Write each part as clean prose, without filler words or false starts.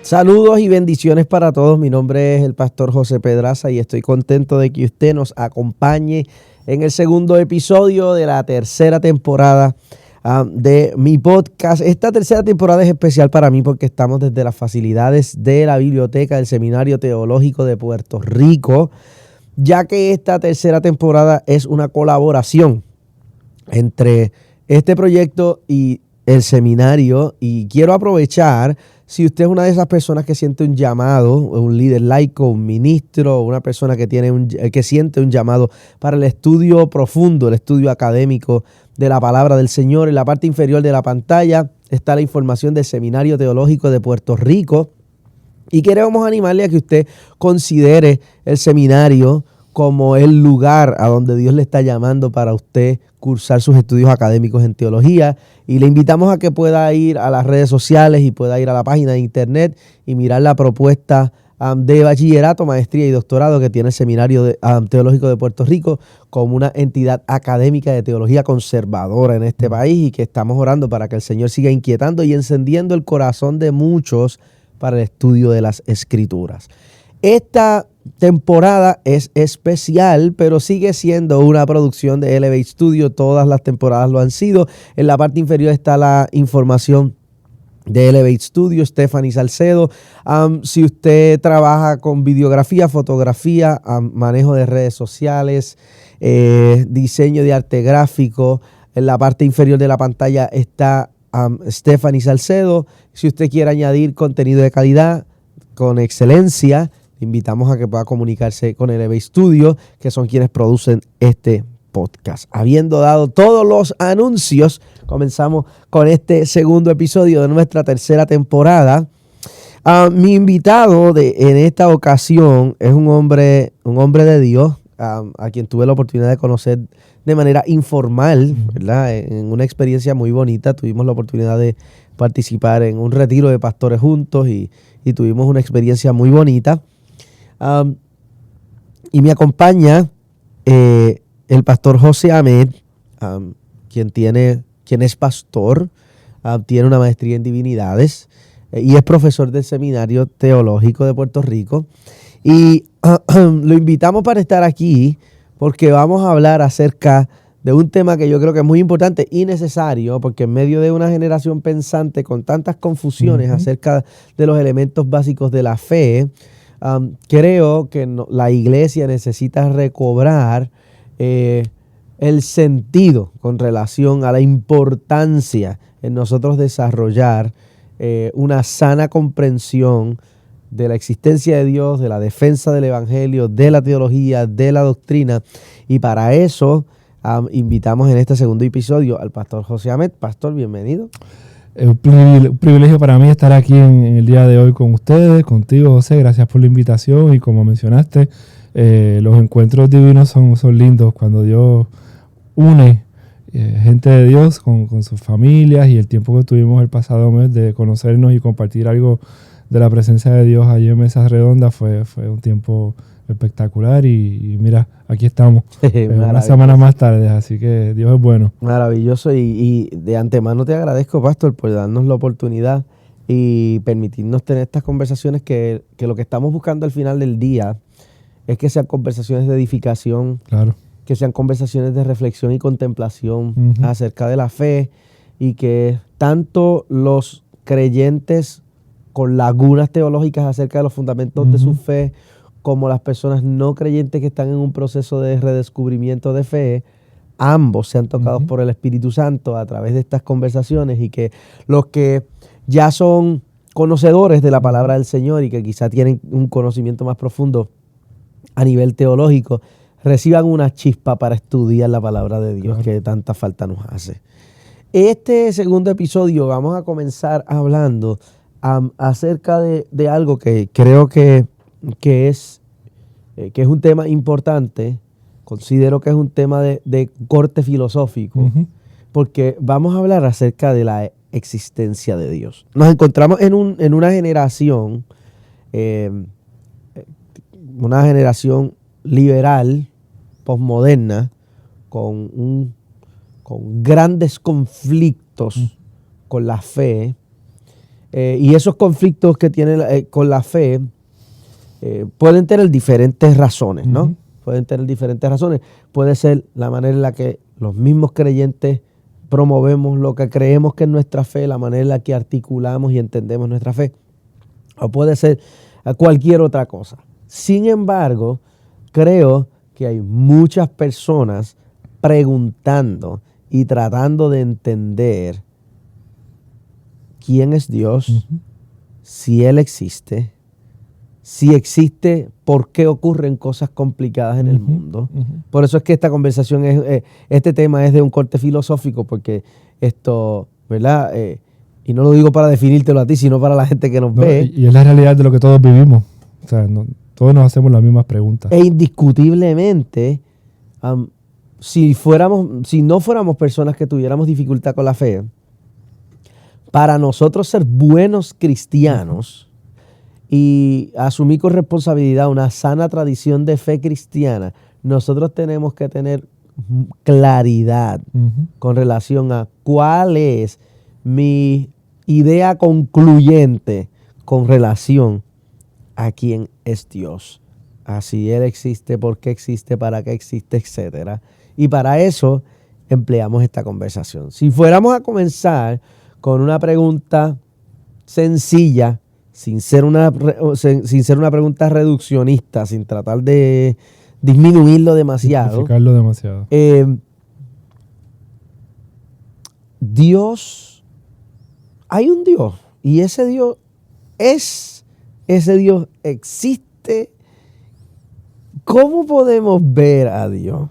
Saludos y bendiciones para todos. Mi nombre es el pastor José Pedraza y estoy contento de que usted nos acompañe en el segundo episodio de la tercera temporada de mi podcast. Esta tercera temporada es especial para mí porque estamos desde las facilidades de la biblioteca del Seminario Teológico de Puerto Rico, ya que esta tercera temporada es una colaboración entre este proyecto y el seminario, y quiero aprovechar, si usted es una de esas personas que siente un llamado, un líder laico, un ministro, una persona que siente un llamado para el estudio profundo, el estudio académico de la palabra del Señor, en la parte inferior de la pantalla está la información del Seminario Teológico de Puerto Rico, y queremos animarle a que usted considere el seminario como el lugar a donde Dios le está llamando para usted cursar sus estudios académicos en teología. Y le invitamos a que pueda ir a las redes sociales y pueda ir a la página de internet y mirar la propuesta de bachillerato, maestría y doctorado que tiene el Seminario Teológico de Puerto Rico como una entidad académica de teología conservadora en este país, y que estamos orando para que el Señor siga inquietando y encendiendo el corazón de muchos para el estudio de las Escrituras. Esta temporada es especial, pero sigue siendo una producción de Elevate Studio. Todas las temporadas lo han sido. En la parte inferior está la información de Elevate Studio, Stephanie Salcedo. Si usted trabaja con videografía, fotografía, manejo de redes sociales, diseño de arte gráfico, en la parte inferior de la pantalla está Stephanie Salcedo. Si usted quiere añadir contenido de calidad con excelencia, invitamos a que pueda comunicarse con Elevate Studio, que son quienes producen este podcast. Habiendo dado todos los anuncios, comenzamos con este segundo episodio de nuestra tercera temporada. Mi invitado en esta ocasión es un hombre de Dios, a quien tuve la oportunidad de conocer de manera informal, ¿verdad? En una experiencia muy bonita. Tuvimos la oportunidad de participar en un retiro de pastores juntos y tuvimos una experiencia muy bonita. Y me acompaña el pastor José Ahmed, quien es pastor, tiene una maestría en divinidades y es profesor del Seminario Teológico de Puerto Rico. Y lo invitamos para estar aquí porque vamos a hablar acerca de un tema que yo creo que es muy importante y necesario, porque en medio de una generación pensante con tantas confusiones acerca de los elementos básicos de la fe, creo que la iglesia necesita recobrar el sentido con relación a la importancia en nosotros desarrollar una sana comprensión de la existencia de Dios, de la defensa del evangelio, de la teología, de la doctrina. Y para eso invitamos en este segundo episodio al pastor José Ahmed. Pastor, bienvenido. Es un privilegio para mí estar aquí en el día de hoy con ustedes, contigo, José. Gracias por la invitación. Y como mencionaste, los encuentros divinos son lindos cuando Dios une gente de Dios con sus familias, y el tiempo que tuvimos el pasado mes de conocernos y compartir algo de la presencia de Dios allí en Mesas Redondas fue un tiempo espectacular. Y mira, aquí estamos una semana más tarde, así que Dios es bueno. Maravilloso, y de antemano te agradezco, pastor, por darnos la oportunidad y permitirnos tener estas conversaciones que lo que estamos buscando al final del día es que sean conversaciones de edificación, claro, que sean conversaciones de reflexión y contemplación acerca de la fe, y que tanto los creyentes con lagunas teológicas acerca de los fundamentos de su fe, como las personas no creyentes que están en un proceso de redescubrimiento de fe, ambos sean tocados por el Espíritu Santo a través de estas conversaciones, y que los que ya son conocedores de la palabra del Señor y que quizá tienen un conocimiento más profundo a nivel teológico, reciban una chispa para estudiar la palabra de Dios, que tanta falta nos hace. Este segundo episodio vamos a comenzar hablando acerca de algo que creo que es un tema importante. Considero que es un tema de corte filosófico, porque vamos a hablar acerca de la existencia de Dios. Nos encontramos en una generación liberal, posmoderna, con grandes conflictos con la fe, Y esos conflictos que tiene con la fe pueden tener diferentes razones, ¿no? Ujú. Pueden tener diferentes razones. Puede ser la manera en la que los mismos creyentes promovemos lo que creemos que es nuestra fe, la manera en la que articulamos y entendemos nuestra fe. O puede ser cualquier otra cosa. Sin embargo, creo que hay muchas personas preguntando y tratando de entender quién es Dios, Ujú. si Él existe, si existe, por qué ocurren cosas complicadas en el Ujú. mundo. Ujú. Por eso es que esta conversación, este tema es de un corte filosófico, porque esto, ¿verdad? Y no lo digo para definírtelo a ti, sino para la gente que nos No, ve. y es la realidad de lo que todos vivimos. O sea, todos nos hacemos las mismas preguntas. E indiscutiblemente, si no fuéramos personas que tuviéramos dificultad con la fe, para nosotros ser buenos cristianos y asumir con responsabilidad una sana tradición de fe cristiana, nosotros tenemos que tener claridad Ujú. con relación a cuál es mi idea concluyente con relación a quién es Dios, a si Él existe, por qué existe, para qué existe, etc. Y para eso empleamos esta conversación. Si fuéramos a comenzar con una pregunta sencilla, sin ser una pregunta reduccionista, sin tratar de disminuirlo demasiado, Simplificarlo demasiado. Dios, hay un Dios, y ese Dios existe. ¿Cómo podemos ver a Dios?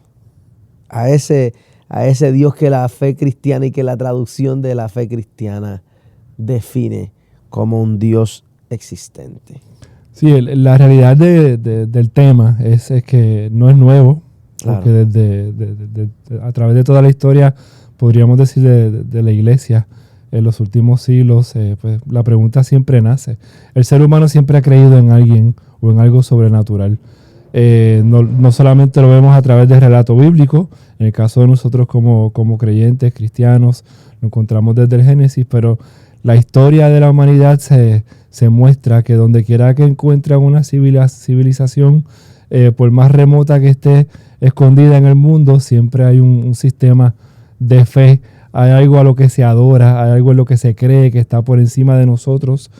A ese Dios que la fe cristiana y que la traducción de la fe cristiana define como un Dios existente. Sí, la realidad del tema es que no es nuevo, Claro. porque a través de toda la historia, podríamos decir de la iglesia, en los últimos siglos, pues la pregunta siempre nace. El ser humano siempre ha creído en alguien o en algo sobrenatural. No solamente lo vemos a través del relato bíblico, en el caso de nosotros como creyentes, cristianos, lo encontramos desde el Génesis, pero la historia de la humanidad se muestra que donde quiera que encuentre una civilización, por más remota que esté escondida en el mundo, siempre hay un sistema de fe, hay algo a lo que se adora, hay algo en lo que se cree que está por encima de nosotros,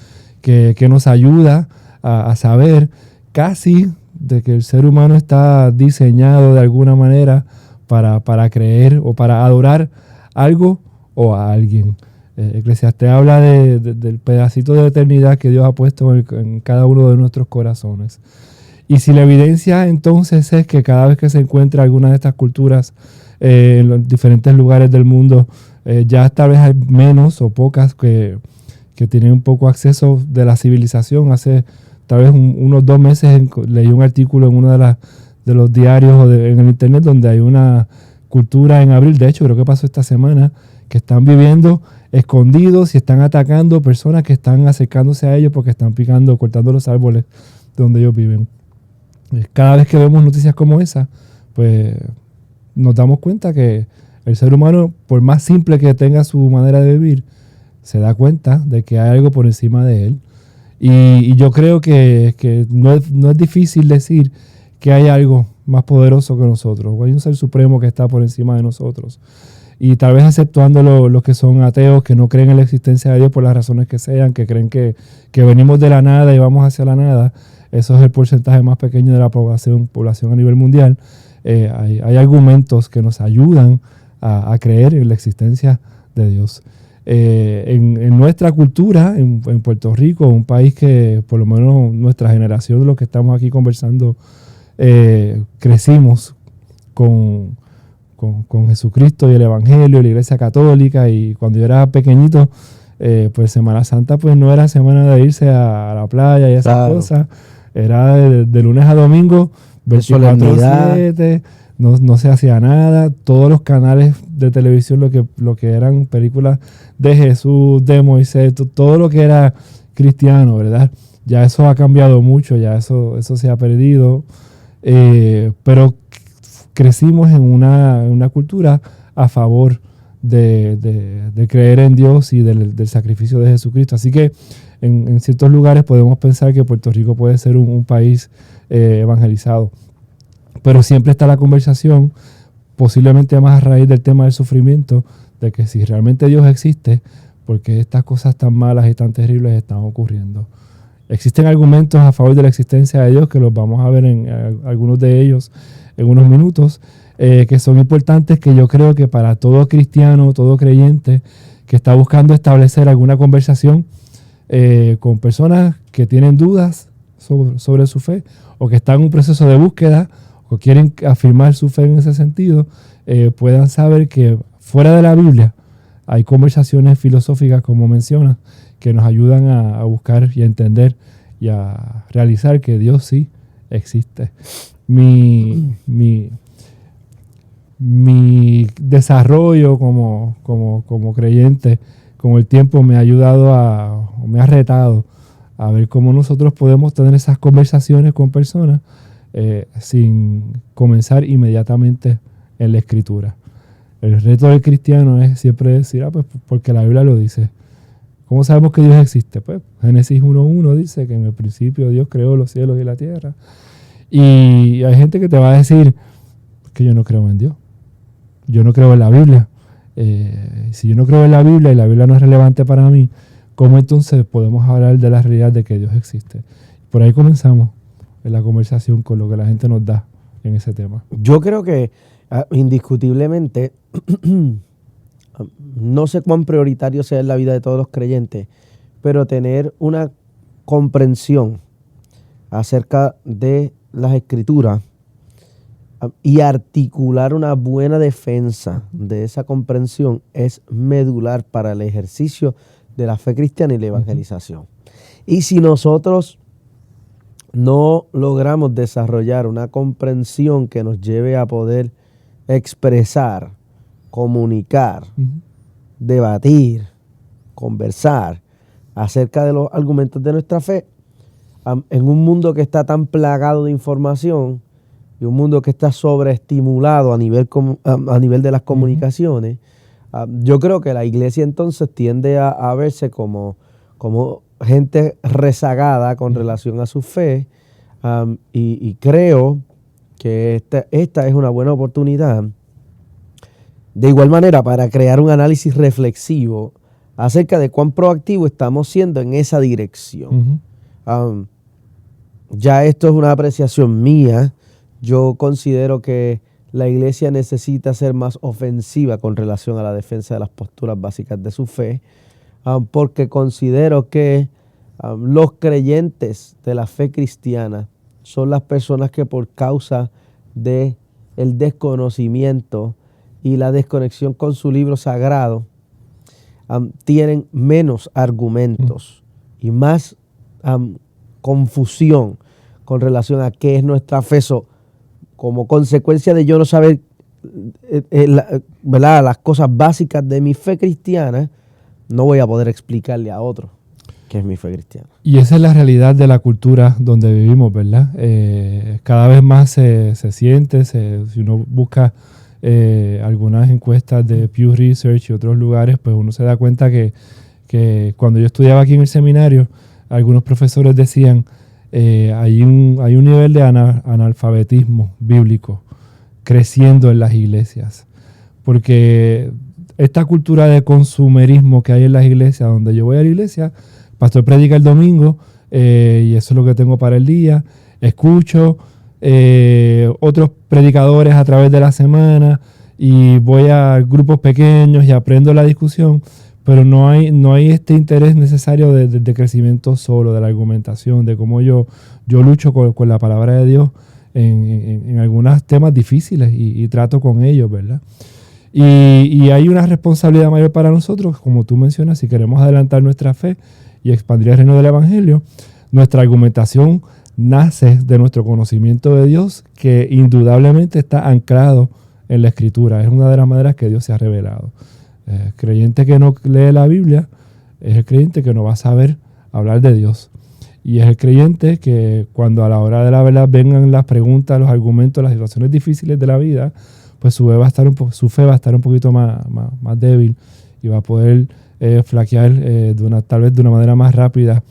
que nos ayuda a saber casi de que el ser humano está diseñado de alguna manera para creer o para adorar algo o a alguien. Eclesiastés habla del pedacito de eternidad que Dios ha puesto en cada uno de nuestros corazones. Y si la evidencia entonces es que cada vez que se encuentra alguna de estas culturas en los diferentes lugares del mundo, ya tal vez hay menos o pocas que tienen un poco acceso de la civilización. Hace tal vez unos 2 meses leí un artículo en uno de los diarios o en el internet donde hay una cultura en abril, de hecho creo que pasó esta semana, que están viviendo escondidos y están atacando personas que están acercándose a ellos porque están cortando los árboles donde ellos viven. Cada vez que vemos noticias como esa, pues nos damos cuenta que el ser humano, por más simple que tenga su manera de vivir, se da cuenta de que hay algo por encima de él. Y yo creo que no es difícil decir que hay algo más poderoso que nosotros, o hay un ser supremo que está por encima de nosotros. Y tal vez exceptuando los que son ateos, que no creen en la existencia de Dios por las razones que sean, que creen que venimos de la nada y vamos hacia la nada, eso es el porcentaje más pequeño de la población a nivel mundial. Hay argumentos que nos ayudan a creer en la existencia de Dios. En nuestra cultura, en Puerto Rico, un país que por lo menos nuestra generación de los que estamos aquí conversando, crecimos con Jesucristo y el Evangelio y la Iglesia Católica, y cuando yo era pequeñito, pues Semana Santa pues no era semana de irse a la playa y esas cosas, era de lunes a domingo, 24/7, no se hacía nada. Todos los canales de televisión, lo que eran películas de Jesús, de Moisés, todo lo que era cristiano, ¿verdad? Ya eso ha cambiado mucho, ya eso se ha perdido, pero crecimos en una cultura a favor de creer en Dios y del sacrificio de Jesucristo. Así que en ciertos lugares podemos pensar que Puerto Rico puede ser un país evangelizado. Pero siempre está la conversación, posiblemente más a raíz del tema del sufrimiento, de que si realmente Dios existe, ¿por qué estas cosas tan malas y tan terribles están ocurriendo? Existen argumentos a favor de la existencia de Dios, que los vamos a ver en algunos de ellos en unos minutos, que son importantes, que yo creo que para todo cristiano, todo creyente que está buscando establecer alguna conversación con personas que tienen dudas sobre su fe, o que están en un proceso de búsqueda, o quieren afirmar su fe en ese sentido, puedan saber que fuera de la Biblia hay conversaciones filosóficas, como menciona, que nos ayudan a buscar y a entender y a realizar que Dios sí existe. Mi desarrollo como creyente con el tiempo me ha ayudado me ha retado a ver cómo nosotros podemos tener esas conversaciones con personas sin comenzar inmediatamente en la Escritura. El reto del cristiano es siempre decir, pues porque la Biblia lo dice. ¿Cómo sabemos que Dios existe? Pues Génesis 1:1 dice que en el principio Dios creó los cielos y la tierra. Y hay gente que te va a decir que yo no creo en Dios. Yo no creo en la Biblia. Si yo no creo en la Biblia y la Biblia no es relevante para mí, ¿cómo entonces podemos hablar de la realidad de que Dios existe? Por ahí comenzamos en la conversación con lo que la gente nos da en ese tema. Yo creo que indiscutiblemente, no sé cuán prioritario sea en la vida de todos los creyentes, pero tener una comprensión acerca de las Escrituras y articular una buena defensa de esa comprensión es medular para el ejercicio de la fe cristiana y la evangelización. Y si nosotros no logramos desarrollar una comprensión que nos lleve a poder expresar, comunicar, debatir, conversar acerca de los argumentos de nuestra fe, en un mundo que está tan plagado de información y un mundo que está sobreestimulado a nivel de las comunicaciones, yo creo que la iglesia entonces tiende a verse como gente rezagada con relación a su fe, y creo que esta es una buena oportunidad de igual manera para crear un análisis reflexivo acerca de cuán proactivo estamos siendo en esa dirección. Ya esto es una apreciación mía. Yo considero que la iglesia necesita ser más ofensiva con relación a la defensa de las posturas básicas de su fe, porque considero que los creyentes de la fe cristiana son las personas que por causa de el desconocimiento y la desconexión con su libro sagrado tienen menos argumentos y más confusión con relación a qué es nuestra fe. Como consecuencia de yo no saber ¿verdad?, las cosas básicas de mi fe cristiana, no voy a poder explicarle a otro qué es mi fe cristiana. Y esa es la realidad de la cultura donde vivimos, ¿verdad? Cada vez más se siente, si uno busca algunas encuestas de Pew Research y otros lugares, pues uno se da cuenta que cuando yo estudiaba aquí en el seminario, algunos profesores decían hay un nivel de analfabetismo bíblico creciendo en las iglesias, porque esta cultura de consumerismo que hay en las iglesias, donde yo voy a la iglesia, el pastor predica el domingo y eso es lo que tengo para el día, escucho otros predicadores a través de la semana y voy a grupos pequeños y aprendo la discusión, pero no hay este interés necesario de crecimiento solo, de la argumentación, de cómo yo lucho con la palabra de Dios en algunos temas difíciles y trato con ellos, ¿verdad? Y hay una responsabilidad mayor para nosotros, como tú mencionas, si queremos adelantar nuestra fe y expandir el reino del Evangelio. Nuestra argumentación nace de nuestro conocimiento de Dios, que indudablemente está anclado en la Escritura. Es una de las maneras que Dios se ha revelado. El creyente que no lee la Biblia es el creyente que no va a saber hablar de Dios. Y es el creyente que cuando a la hora de la verdad vengan las preguntas, los argumentos, las situaciones difíciles de la vida, pues su fe va a estar un poquito más débil y va a poder flaquear tal vez de una manera más rápida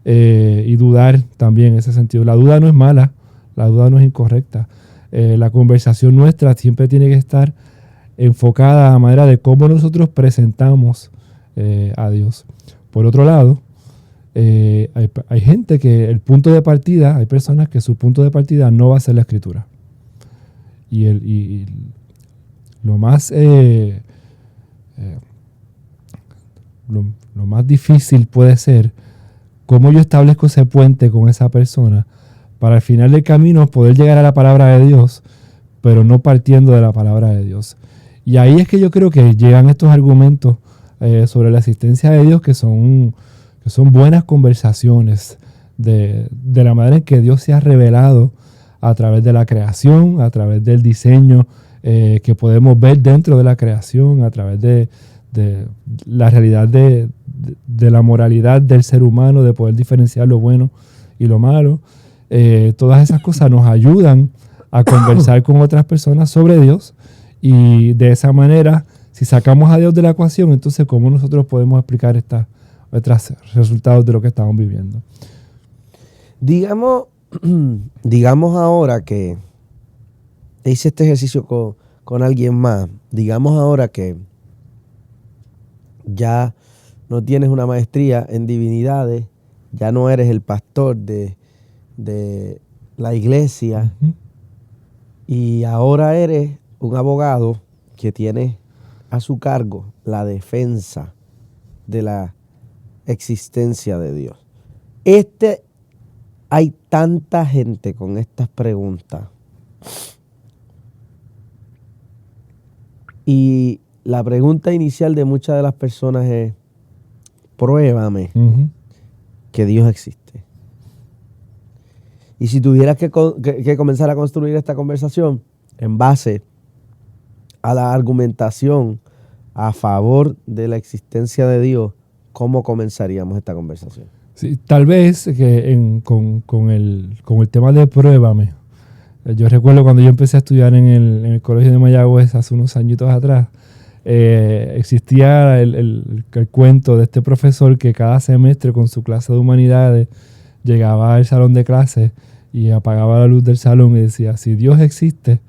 y dudar también en ese sentido. La duda no es mala, la duda no es incorrecta. La conversación nuestra siempre tiene que estar enfocada a la manera de cómo nosotros presentamos a Dios. Por otro lado, hay gente que el punto de partida, hay personas que su punto de partida no va a ser la Escritura. Y lo más lo más difícil puede ser cómo yo establezco ese puente con esa persona para al final del camino poder llegar a la palabra de Dios, pero no partiendo de la palabra de Dios. Y ahí es que yo creo que llegan estos argumentos sobre la existencia de Dios que son buenas conversaciones de la manera en que Dios se ha revelado a través de la creación, a través del diseño que podemos ver dentro de la creación, a través de la realidad de la moralidad del ser humano, de poder diferenciar lo bueno y lo malo. Todas esas cosas nos ayudan a conversar con otras personas sobre Dios y de esa manera, si sacamos a Dios de la ecuación, entonces ¿cómo nosotros podemos explicar estos resultados de lo que estamos viviendo? Digamos ahora que hice este ejercicio con alguien más, digamos ahora que ya no tienes una maestría en divinidades, ya no eres el pastor de la iglesia, y ahora eres un abogado que tiene a su cargo la defensa de la existencia de Dios. Hay tanta gente con estas preguntas. Y la pregunta inicial de muchas de las personas es: pruébame que Dios existe. Y si tuvieras que comenzar a construir esta conversación en base a la argumentación a favor de la existencia de Dios, ¿cómo comenzaríamos esta conversación? Sí, tal vez que con el tema de pruébame. Yo recuerdo cuando yo empecé a estudiar en el colegio de Mayagüez hace unos añitos atrás, existía el cuento de este profesor que cada semestre con su clase de humanidades llegaba al salón de clase y apagaba la luz del salón y decía: si Dios existe,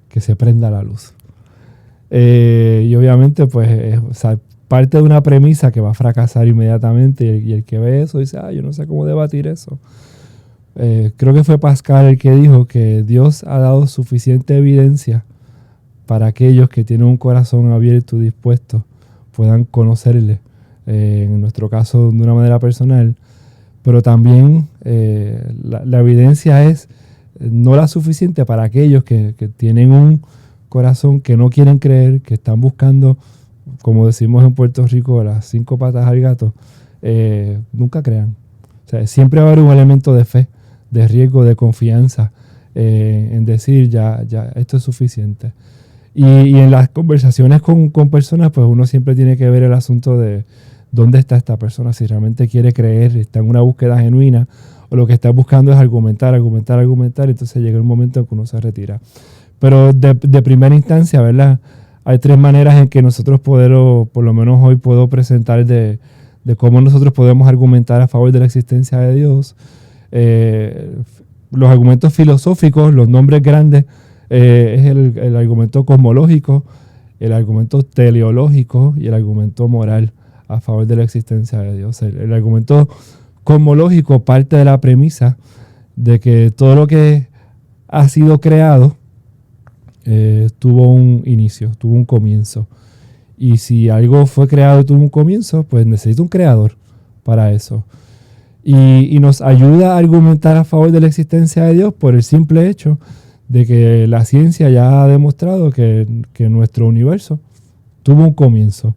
que se prenda la luz. Y obviamente pues parte de una premisa que va a fracasar inmediatamente, y el que ve eso dice: yo no sé cómo debatir eso. Creo que fue Pascal el que dijo que Dios ha dado suficiente evidencia para aquellos que tienen un corazón abierto y dispuesto puedan conocerle, en nuestro caso de una manera personal, pero también la evidencia es no la suficiente para aquellos que tienen un corazón que no quieren creer, que están buscando, como decimos en Puerto Rico, las 5 patas al gato. Nunca crean. O sea, siempre va a haber un elemento de fe, de riesgo, de confianza en decir ya esto es suficiente. Y en las conversaciones con personas, pues uno siempre tiene que ver el asunto de dónde está esta persona, si realmente quiere creer, está en una búsqueda genuina, o lo que está buscando es argumentar, entonces llega el momento en que uno se retira. Pero de primera instancia, ¿verdad? Hay 3 maneras en que nosotros por lo menos hoy puedo presentar de cómo nosotros podemos argumentar a favor de la existencia de Dios. Los argumentos filosóficos, los nombres grandes, es el argumento cosmológico, el argumento teleológico y el argumento moral a favor de la existencia de Dios. El argumento cosmológico parte de la premisa de que todo lo que ha sido creado tuvo un inicio, tuvo un comienzo. Y si algo fue creado y tuvo un comienzo, pues necesita un creador para eso. Y nos ayuda a argumentar a favor de la existencia de Dios por el simple hecho de que la ciencia ya ha demostrado que nuestro universo tuvo un comienzo.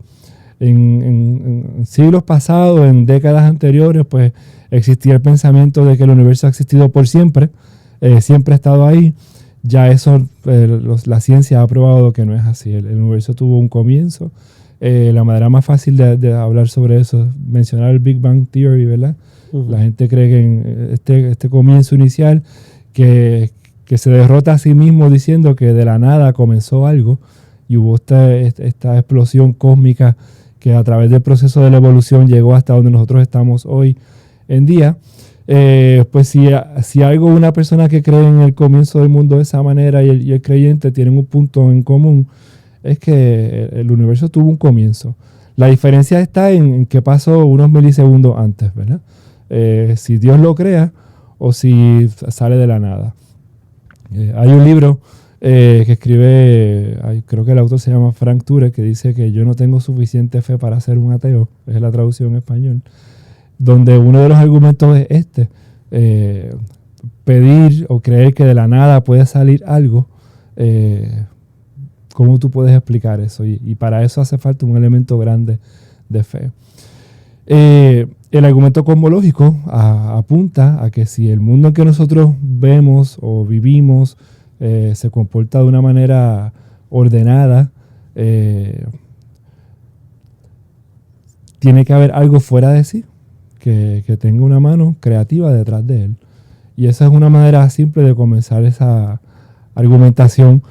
En siglos pasados, en décadas anteriores, pues existía el pensamiento de que el universo ha existido por siempre, siempre ha estado ahí. Ya eso, la ciencia ha probado que no es así. El universo tuvo un comienzo. La manera más fácil de hablar sobre eso es mencionar el Big Bang Theory, ¿verdad? La gente cree que en este comienzo inicial, que que se derrota a sí mismo diciendo que de la nada comenzó algo y hubo esta explosión cósmica que a través del proceso de la evolución llegó hasta donde nosotros estamos hoy en día. Pues si algo, una persona que cree en el comienzo del mundo de esa manera y el creyente tienen un punto en común, es que el universo tuvo un comienzo. La diferencia está en qué pasó unos milisegundos antes, ¿verdad? Si Dios lo crea o si sale de la nada. Hay un libro que escribe, creo que el autor se llama Frank Turek, que dice que yo no tengo suficiente fe para ser un ateo, es la traducción en español, donde uno de los argumentos es pedir o creer que de la nada puede salir algo. ¿Cómo tú puedes explicar eso? Y para eso hace falta un elemento grande de fe. El argumento cosmológico apunta a que si el mundo en que nosotros vemos o vivimos se comporta de una manera ordenada, tiene que haber algo fuera de sí que tenga una mano creativa detrás de él. Y esa es una manera simple de comenzar esa argumentación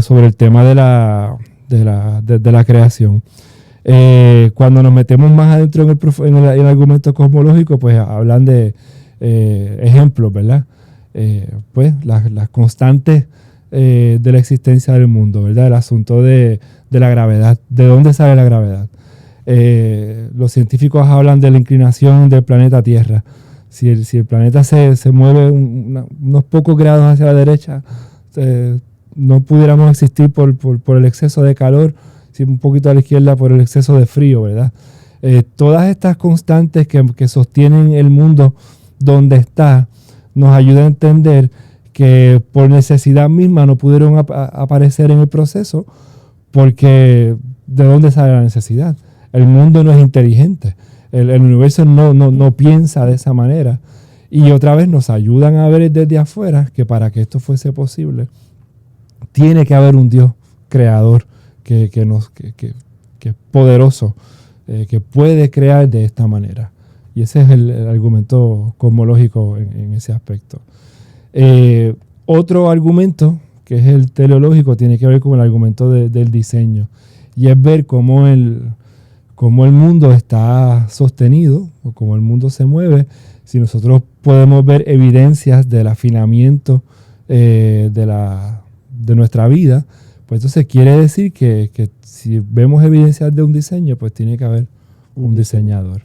sobre el tema de la creación. Cuando nos metemos más adentro en el argumento cosmológico, pues hablan de ejemplos, ¿verdad? Pues las constantes de la existencia del mundo, ¿verdad? El asunto de la gravedad, ¿de dónde sale la gravedad? Los científicos hablan de la inclinación del planeta Tierra. Si el planeta se mueve unos pocos grados hacia la derecha, no pudiéramos existir por el exceso de calor, si un poquito a la izquierda por el exceso de frío, ¿verdad? Todas estas constantes que sostienen el mundo donde está, nos ayudan a entender que por necesidad misma no pudieron aparecer en el proceso, porque ¿de dónde sale la necesidad? El mundo no es inteligente, el universo no piensa de esa manera. Y otra vez nos ayudan a ver desde afuera que para que esto fuese posible, tiene que haber un Dios creador que es poderoso, que puede crear de esta manera. Y ese es el argumento cosmológico en ese aspecto. Otro argumento, que es el teleológico, tiene que ver con el argumento del diseño. Y es ver cómo el mundo está sostenido, o cómo el mundo se mueve, si nosotros podemos ver evidencias del afinamiento de nuestra vida, pues entonces quiere decir que si vemos evidencias de un diseño, pues tiene que haber un diseñador.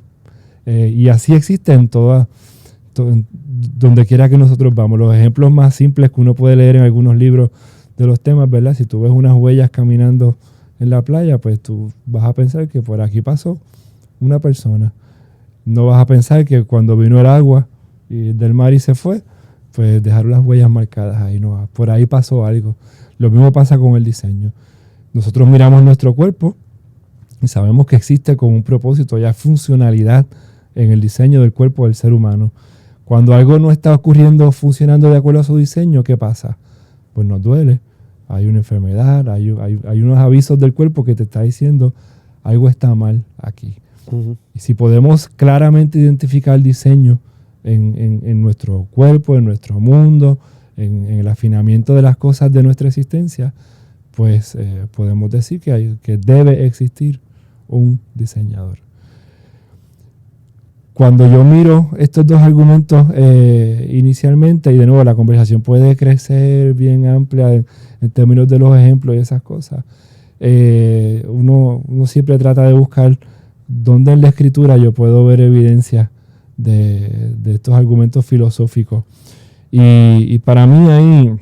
Y así existe en donde quiera que nosotros vamos. Los ejemplos más simples que uno puede leer en algunos libros de los temas, ¿verdad? Si tú ves unas huellas caminando en la playa, pues tú vas a pensar que por aquí pasó una persona. No vas a pensar que cuando vino el agua del mar y se fue, pues dejaron las huellas marcadas ahí. No, por ahí pasó algo. Lo mismo pasa con el diseño. Nosotros miramos nuestro cuerpo y sabemos que existe con un propósito, ya funcionalidad en el diseño del cuerpo del ser humano. Cuando algo no está funcionando de acuerdo a su diseño, ¿qué pasa? Pues nos duele. Hay una enfermedad, hay unos avisos del cuerpo que te está diciendo algo está mal aquí. Uh-huh. Y si podemos claramente identificar el diseño en nuestro cuerpo, en nuestro mundo, en el afinamiento de las cosas de nuestra existencia, pues podemos decir que debe existir un diseñador. Cuando yo miro estos dos argumentos inicialmente, y de nuevo la conversación puede crecer bien amplia en términos de los ejemplos y esas cosas, uno siempre trata de buscar dónde en la escritura yo puedo ver evidencia de estos argumentos filosóficos. Y para mí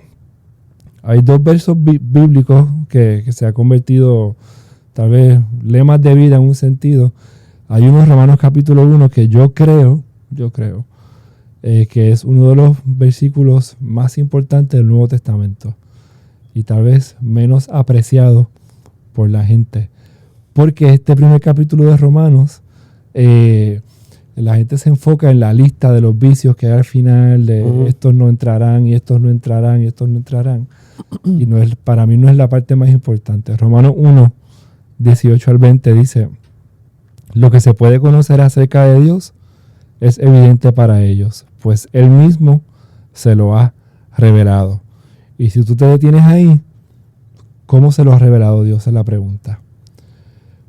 hay dos versos bíblicos que se han convertido tal vez lemas de vida en un sentido. Hay unos Romanos capítulo 1 que yo creo que es uno de los versículos más importantes del Nuevo Testamento y tal vez menos apreciado por la gente. Porque este primer capítulo de Romanos, la gente se enfoca en la lista de los vicios que hay al final, de estos no entrarán, y estos no entrarán, y estos no entrarán. Y para mí no es la parte más importante. Romanos 1, 18 al 20 dice: lo que se puede conocer acerca de Dios es evidente para ellos, pues Él mismo se lo ha revelado. Y si tú te detienes ahí, ¿cómo se lo ha revelado Dios? Es la pregunta.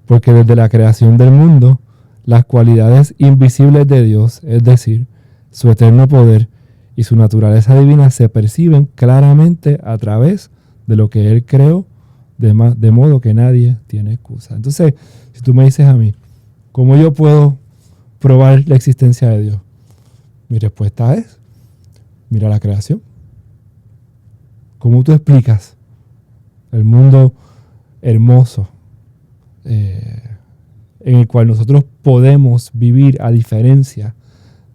Porque desde la creación del mundo, las cualidades invisibles de Dios, es decir, su eterno poder y su naturaleza divina, se perciben claramente a través de lo que Él creó, de modo que nadie tiene excusa. Entonces, si tú me dices a mí, ¿cómo yo puedo probar la existencia de Dios? Mi respuesta es, mira la creación. ¿Cómo tú explicas el mundo hermoso en el cual nosotros podemos vivir a diferencia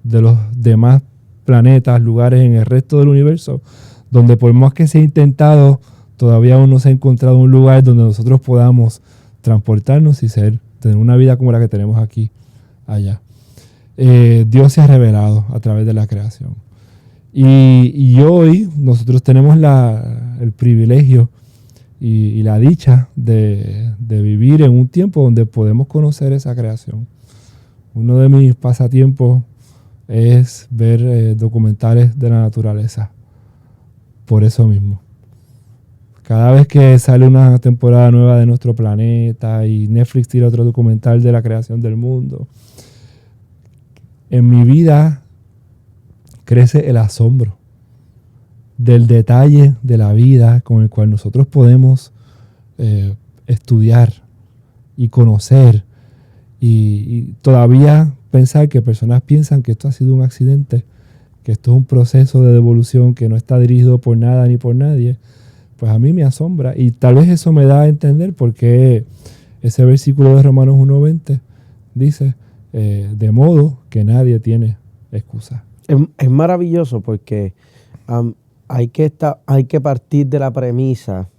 de los demás planetas, lugares en el resto del universo, donde por más que se ha intentado, todavía aún no se ha encontrado un lugar donde nosotros podamos transportarnos y tener una vida como la que tenemos aquí, allá? Dios se ha revelado a través de la creación. Y hoy nosotros tenemos el privilegio y la dicha de vivir en un tiempo donde podemos conocer esa creación. Uno de mis pasatiempos es ver documentales de la naturaleza. Por eso mismo. Cada vez que sale una temporada nueva de nuestro planeta y Netflix tira otro documental de la creación del mundo, en mi vida crece el asombro del detalle de la vida con el cual nosotros podemos estudiar y conocer y todavía pensar que personas piensan que esto ha sido un accidente, que esto es un proceso de devolución que no está dirigido por nada ni por nadie. Pues a mí me asombra y tal vez eso me da a entender por qué ese versículo de Romanos 1:20 dice, de modo que nadie tiene excusa. Es maravilloso porque hay que partir de la premisa,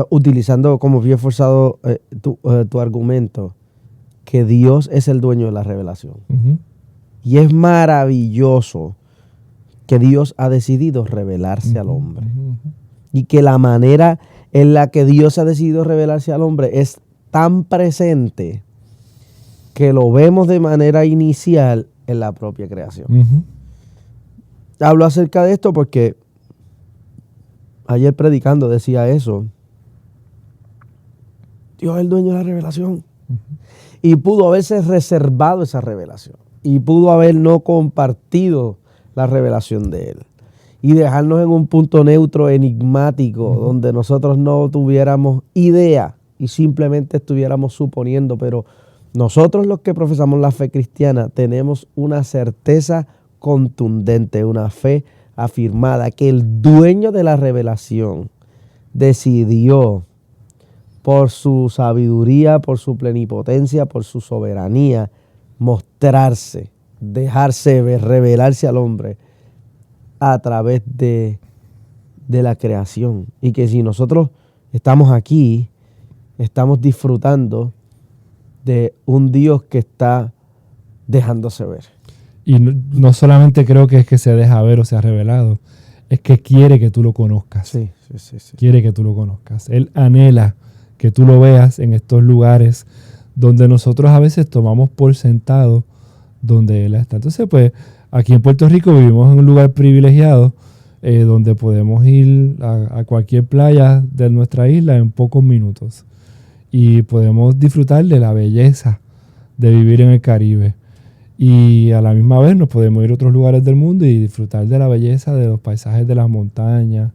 utilizando como bien forzado tu argumento, que Dios es el dueño de la revelación. Uh-huh. Y es maravilloso que Dios ha decidido revelarse al hombre. Uh-huh. Y que la manera en la que Dios ha decidido revelarse al hombre es tan presente que lo vemos de manera inicial en la propia creación. Uh-huh. Hablo acerca de esto porque ayer predicando decía eso. Dios es el dueño de la revelación. Uh-huh. Y pudo haberse reservado esa revelación. Y pudo haber no compartido la revelación de Él. Y dejarnos en un punto neutro, enigmático, uh-huh, donde nosotros no tuviéramos idea y simplemente estuviéramos suponiendo. Pero nosotros los que profesamos la fe cristiana tenemos una certeza contundente, una fe afirmada, que el dueño de la revelación decidió por su sabiduría, por su plenipotencia, por su soberanía, mostrarse, dejarse ver, revelarse al hombre a través de la creación. Y que si nosotros estamos aquí, estamos disfrutando de un Dios que está dejándose ver. Y no solamente creo que es que se deja ver o se ha revelado, es que quiere que tú lo conozcas. Sí. Quiere que tú lo conozcas. Él anhela que tú lo veas en estos lugares donde nosotros a veces tomamos por sentado donde Él está. Entonces, pues, aquí en Puerto Rico vivimos en un lugar privilegiado donde podemos ir a cualquier playa de nuestra isla en pocos minutos. Y podemos disfrutar de la belleza de vivir en el Caribe. Y a la misma vez nos podemos ir a otros lugares del mundo y disfrutar de la belleza de los paisajes de las montañas,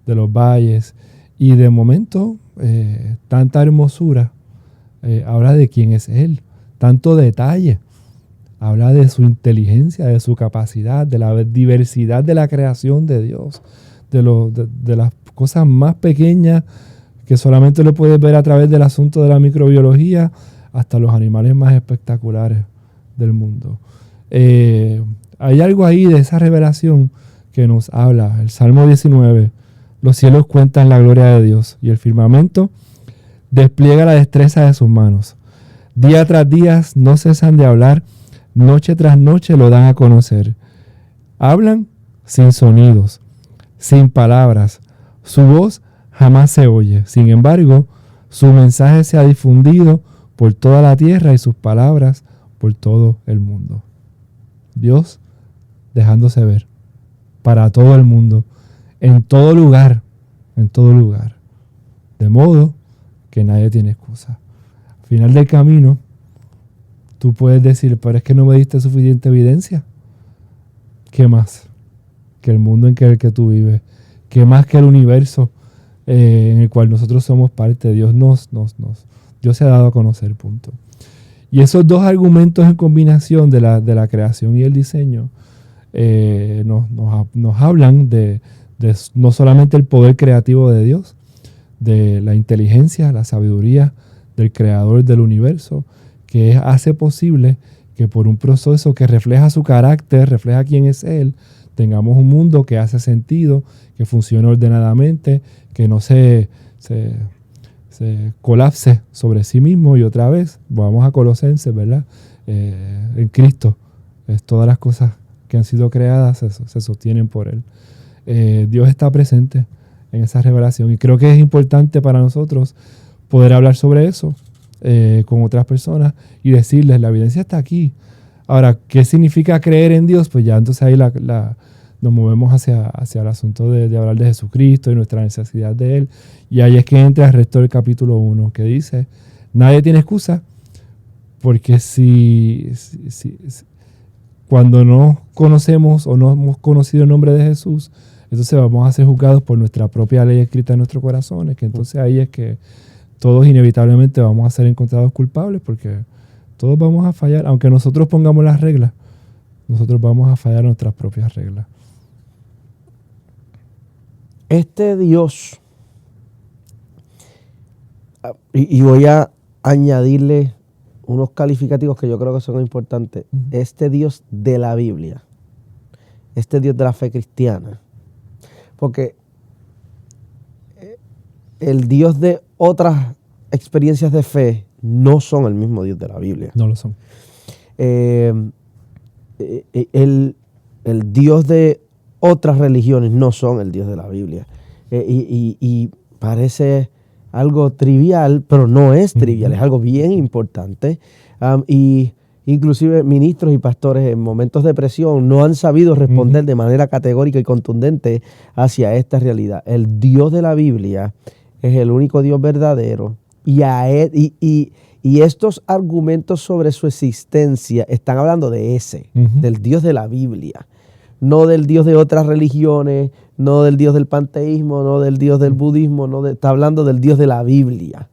de los valles. Y de momento, tanta hermosura habla de quién es Él. Tanto detalle. Habla de su inteligencia, de su capacidad, de la diversidad de la creación de Dios. De las cosas más pequeñas que solamente lo puedes ver a través del asunto de la microbiología hasta los animales más espectaculares del mundo. Hay algo ahí de esa revelación que nos habla. El Salmo 19, los cielos cuentan la gloria de Dios y el firmamento despliega la destreza de sus manos. Día tras día no cesan de hablar, noche tras noche lo dan a conocer. Hablan sin sonidos, sin palabras. Su voz jamás se oye. Sin embargo, su mensaje se ha difundido por toda la tierra y sus palabras por todo el mundo. Dios dejándose ver para todo el mundo, en todo lugar, en todo lugar. De modo que nadie tiene excusa. Al final del camino, tú puedes decir, pero es que no me diste suficiente evidencia. ¿Qué más que el mundo en el que tú vives? ¿Qué más que el universo en el cual nosotros somos parte? Dios Dios se ha dado a conocer, punto. Y esos dos argumentos en combinación de la creación y el diseño nos hablan de no solamente el poder creativo de Dios, de la inteligencia, la sabiduría del creador del universo, que hace posible que por un proceso que refleja su carácter, refleja quién es Él, tengamos un mundo que hace sentido, que funcione ordenadamente, que no se colapse sobre sí mismo. Y otra vez, vamos a Colosenses, ¿verdad? En Cristo, todas las cosas que han sido creadas se sostienen por Él. Dios está presente en esa revelación y creo que es importante para nosotros poder hablar sobre eso con otras personas y decirles, la evidencia está aquí. Ahora, ¿qué significa creer en Dios? Pues ya entonces ahí nos movemos hacia el asunto de hablar de Jesucristo y nuestra necesidad de Él. Y ahí es que entra el resto del capítulo 1, que dice, nadie tiene excusa, porque si cuando no conocemos o no hemos conocido el nombre de Jesús, entonces vamos a ser juzgados por nuestra propia ley escrita en nuestros corazones, que entonces ahí es que todos inevitablemente vamos a ser encontrados culpables, porque todos vamos a fallar, aunque nosotros pongamos las reglas, nosotros vamos a fallar nuestras propias reglas. Este Dios, y voy a añadirle unos calificativos que yo creo que son importantes. Uh-huh. Este Dios de la Biblia, este Dios de la fe cristiana, porque el Dios de otras experiencias de fe no son el mismo Dios de la Biblia. No lo son. El Dios de otras religiones no son el Dios de la Biblia. Y parece algo trivial, pero no es trivial, uh-huh. Es algo bien importante. Y inclusive ministros y pastores en momentos de presión no han sabido responder uh-huh. de manera categórica y contundente hacia esta realidad. El Dios de la Biblia es el único Dios verdadero y estos argumentos sobre su existencia están hablando de ese, uh-huh. del Dios de la Biblia, no del Dios de otras religiones, no del Dios del panteísmo, no del Dios del budismo, está hablando del Dios de la Biblia.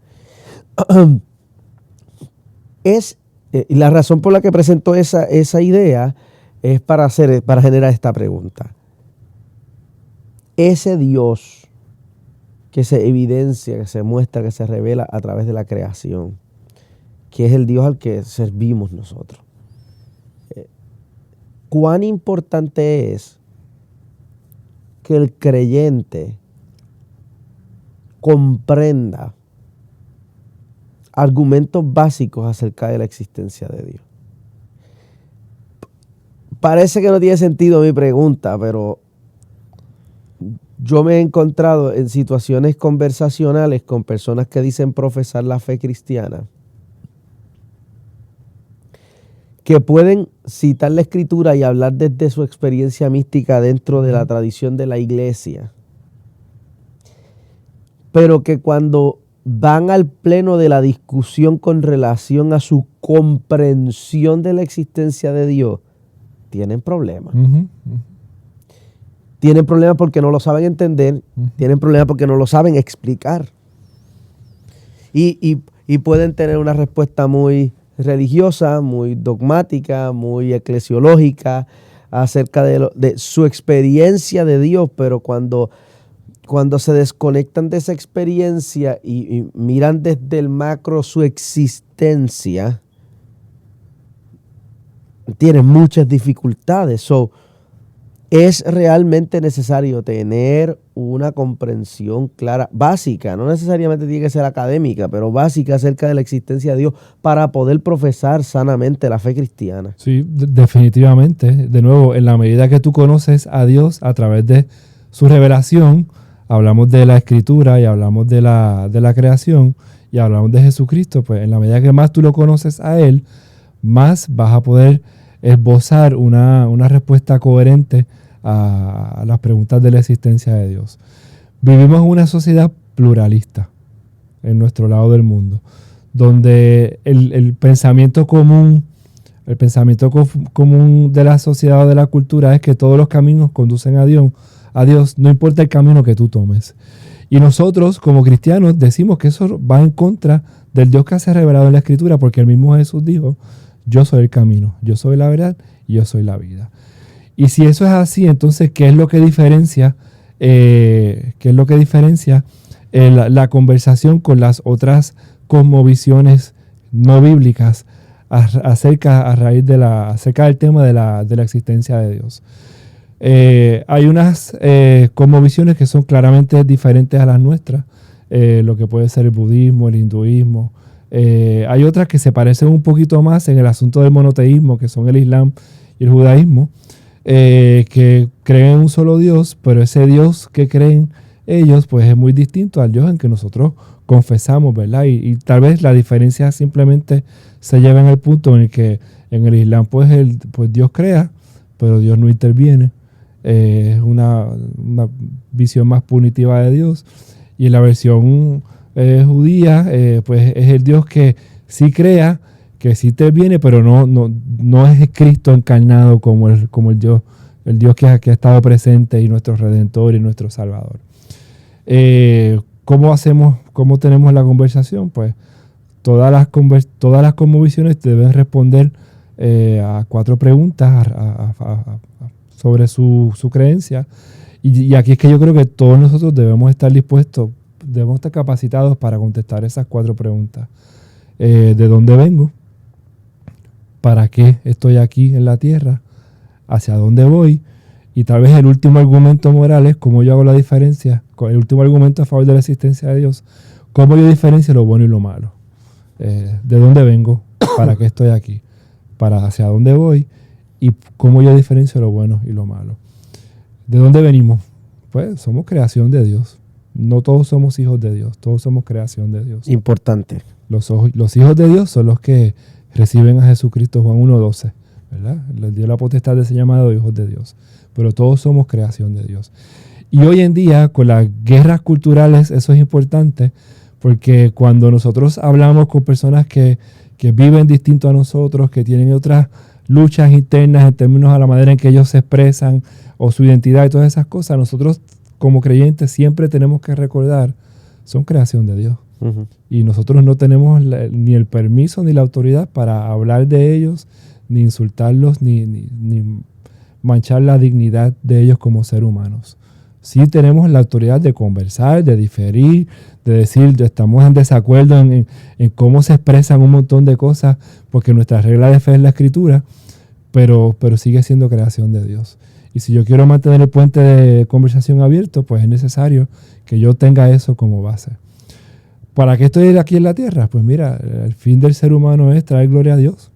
Y la razón por la que presentó esa idea es para generar esta pregunta. Ese Dios que se evidencia, que se muestra, que se revela a través de la creación, que es el Dios al que servimos nosotros. ¿Cuán importante es que el creyente comprenda argumentos básicos acerca de la existencia de Dios? Parece que no tiene sentido mi pregunta, pero yo me he encontrado en situaciones conversacionales con personas que dicen profesar la fe cristiana, que pueden citar la Escritura y hablar desde su experiencia mística dentro de la tradición de la iglesia, pero que cuando van al pleno de la discusión con relación a su comprensión de la existencia de Dios, tienen problemas. Uh-huh. Tienen problemas porque no lo saben entender, uh-huh. Tienen problemas porque no lo saben explicar. Y pueden tener una respuesta muy religiosa, muy dogmática, muy eclesiológica acerca de su experiencia de Dios, pero cuando se desconectan de esa experiencia y miran desde el macro su existencia, tienen muchas dificultades. Es realmente necesario tener una comprensión clara, básica, no necesariamente tiene que ser académica, pero básica acerca de la existencia de Dios para poder profesar sanamente la fe cristiana. Sí, definitivamente. De nuevo, en la medida que tú conoces a Dios a través de su revelación, hablamos de la Escritura y hablamos de la creación y hablamos de Jesucristo, pues en la medida que más tú lo conoces a Él, más vas a poder esbozar una respuesta coherente a las preguntas de la existencia de Dios. Vivimos en una sociedad pluralista en nuestro lado del mundo, donde el pensamiento común de la sociedad o de la cultura es que todos los caminos conducen a Dios, no importa el camino que tú tomes. Y nosotros, como cristianos, decimos que eso va en contra del Dios que se ha revelado en la Escritura, porque el mismo Jesús dijo: yo soy el camino, yo soy la verdad y yo soy la vida. Y si eso es así, entonces, ¿qué es lo que diferencia la conversación con las otras cosmovisiones no bíblicas acerca del tema de la existencia de Dios? Hay unas cosmovisiones que son claramente diferentes a las nuestras, lo que puede ser el budismo, el hinduismo. Hay otras que se parecen un poquito más en el asunto del monoteísmo, que son el islam y el judaísmo, que creen en un solo Dios, pero ese Dios que creen ellos pues es muy distinto al Dios en que nosotros confesamos, ¿verdad? Y tal vez la diferencia simplemente se lleva en el punto en el que en el islam pues Dios crea, pero Dios no interviene. Es una visión más punitiva de Dios. Y en la versión judía pues es el Dios que sí crea, que sí interviene, pero no es Cristo encarnado como el Dios que ha estado presente y nuestro Redentor y nuestro Salvador. ¿Cómo tenemos la conversación? Pues todas las cosmovisiones deben responder a 4 preguntas sobre su creencia. Y aquí es que yo creo que todos nosotros debemos estar dispuestos, debemos estar capacitados para contestar esas 4 preguntas. ¿De dónde vengo? ¿Para qué estoy aquí en la tierra? ¿Hacia dónde voy? Y tal vez el último argumento moral es cómo yo hago la diferencia, el último argumento a favor de la existencia de Dios, cómo yo diferencio lo bueno y lo malo. ¿De dónde vengo? ¿Para qué estoy aquí? ¿Para hacia dónde voy? Y cómo yo diferencio lo bueno y lo malo. ¿De dónde venimos? Pues somos creación de Dios. No todos somos hijos de Dios, todos somos creación de Dios. Importante. Los hijos de Dios son los que reciben a Jesucristo, Juan 1:12, ¿verdad? Les dio la potestad de ser llamados hijos de Dios. Pero todos somos creación de Dios. Y hoy en día, con las guerras culturales, eso es importante, porque cuando nosotros hablamos con personas que viven distinto a nosotros, que tienen otras luchas internas en términos a la manera en que ellos se expresan o su identidad y todas esas cosas, nosotros como creyentes siempre tenemos que recordar, son creación de Dios. Uh-huh. Y nosotros no tenemos ni el permiso ni la autoridad para hablar de ellos, ni insultarlos, ni manchar la dignidad de ellos como seres humanos. Sí tenemos la autoridad de conversar, de diferir, de decir estamos en desacuerdo en cómo se expresan un montón de cosas, porque nuestra regla de fe es la Escritura, pero sigue siendo creación de Dios. Y si yo quiero mantener el puente de conversación abierto, pues es necesario que yo tenga eso como base. ¿Para qué estoy aquí en la tierra? Pues mira, el fin del ser humano es traer gloria a Dios.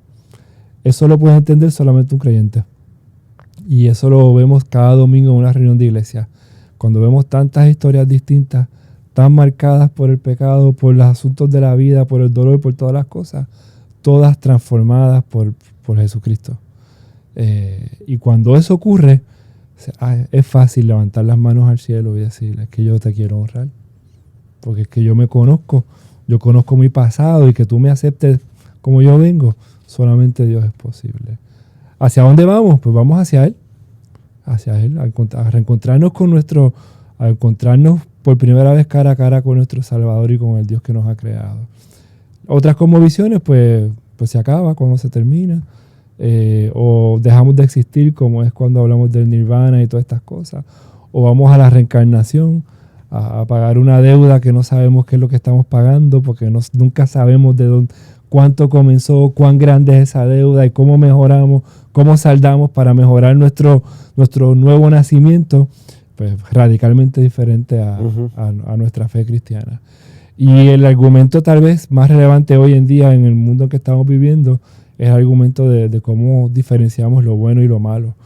Eso lo puede entender solamente un creyente. Y eso lo vemos cada domingo en una reunión de iglesia. Cuando vemos tantas historias distintas, tan marcadas por el pecado, por los asuntos de la vida, por el dolor, por todas las cosas, todas transformadas por Jesucristo. Y cuando eso ocurre, es fácil levantar las manos al cielo y decir, es que yo te quiero honrar. Porque es que yo me conozco, yo conozco mi pasado y que tú me aceptes como yo vengo, solamente Dios es posible. ¿Hacia dónde vamos? Pues vamos hacia Él, a reencontrarnos a encontrarnos por primera vez cara a cara con nuestro Salvador y con el Dios que nos ha creado. Otras cosmovisiones, pues se acaba cuando se termina, o dejamos de existir, como es cuando hablamos del nirvana y todas estas cosas, o vamos a la reencarnación, a pagar una deuda que no sabemos qué es lo que estamos pagando, porque nunca sabemos de dónde, cuánto comenzó, cuán grande es esa deuda y cómo mejoramos, cómo saldamos para mejorar nuestro nuevo nacimiento, pues radicalmente diferente a nuestra fe cristiana. Y el argumento tal vez más relevante hoy en día en el mundo en que estamos viviendo es el argumento de cómo diferenciamos lo bueno y lo malo.